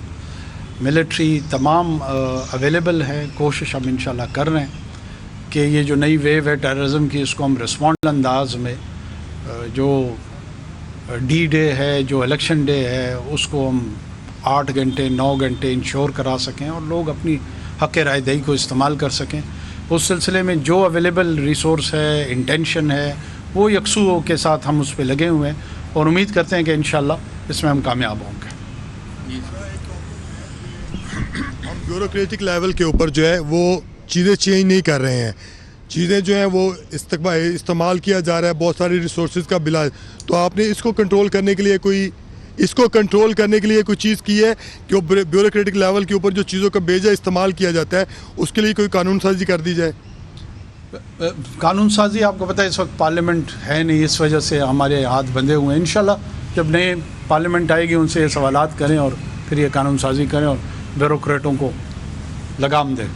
ملٹری تمام اویلیبل ہے. کوشش ہم انشاءاللہ کر رہے ہیں کہ یہ جو نئی ویو ہے ٹیررزم کی اس کو ہم رسپونڈ انداز میں جو ڈی ڈے ہے، جو الیکشن ڈے ہے، اس کو ہم 8 گھنٹے 9 گھنٹے انشور کرا سکیں اور لوگ اپنی حق رائے دہی کو استعمال کر سکیں. اس سلسلے میں جو اویلیبل ریسورس ہے، انٹینشن ہے، وہ یکسو کے ساتھ ہم اس پہ لگے ہوئے ہیں اور امید کرتے ہیں کہ انشاءاللہ اس میں ہم کامیاب ہوں گے. ہم بیوروکریٹک لیول کے اوپر جو ہے وہ چیزیں چینج نہیں کر رہے ہیں. چیزیں جو ہیں وہ استعمال کیا جا رہا ہے، بہت ساری ریسورسز کا بلا. تو آپ نے اس کو کنٹرول کرنے کے لیے کوئی چیز کی ہے کہ وہ بیوروکریٹک لیول کے اوپر جو چیزوں کا بیجا استعمال کیا جاتا ہے اس کے لیے کوئی قانون سازی کر دی جائے؟ قانون سازی آپ کو پتہ ہے اس وقت پارلیمنٹ ہے نہیں، اس وجہ سے ہمارے ہاتھ بندھے ہوئے ہیں. انشاءاللہ جب نئے پارلیمنٹ آئے گی ان سے یہ سوالات کریں اور پھر یہ قانون سازی کریں اور بیوروکریٹوں کو لگام دیں.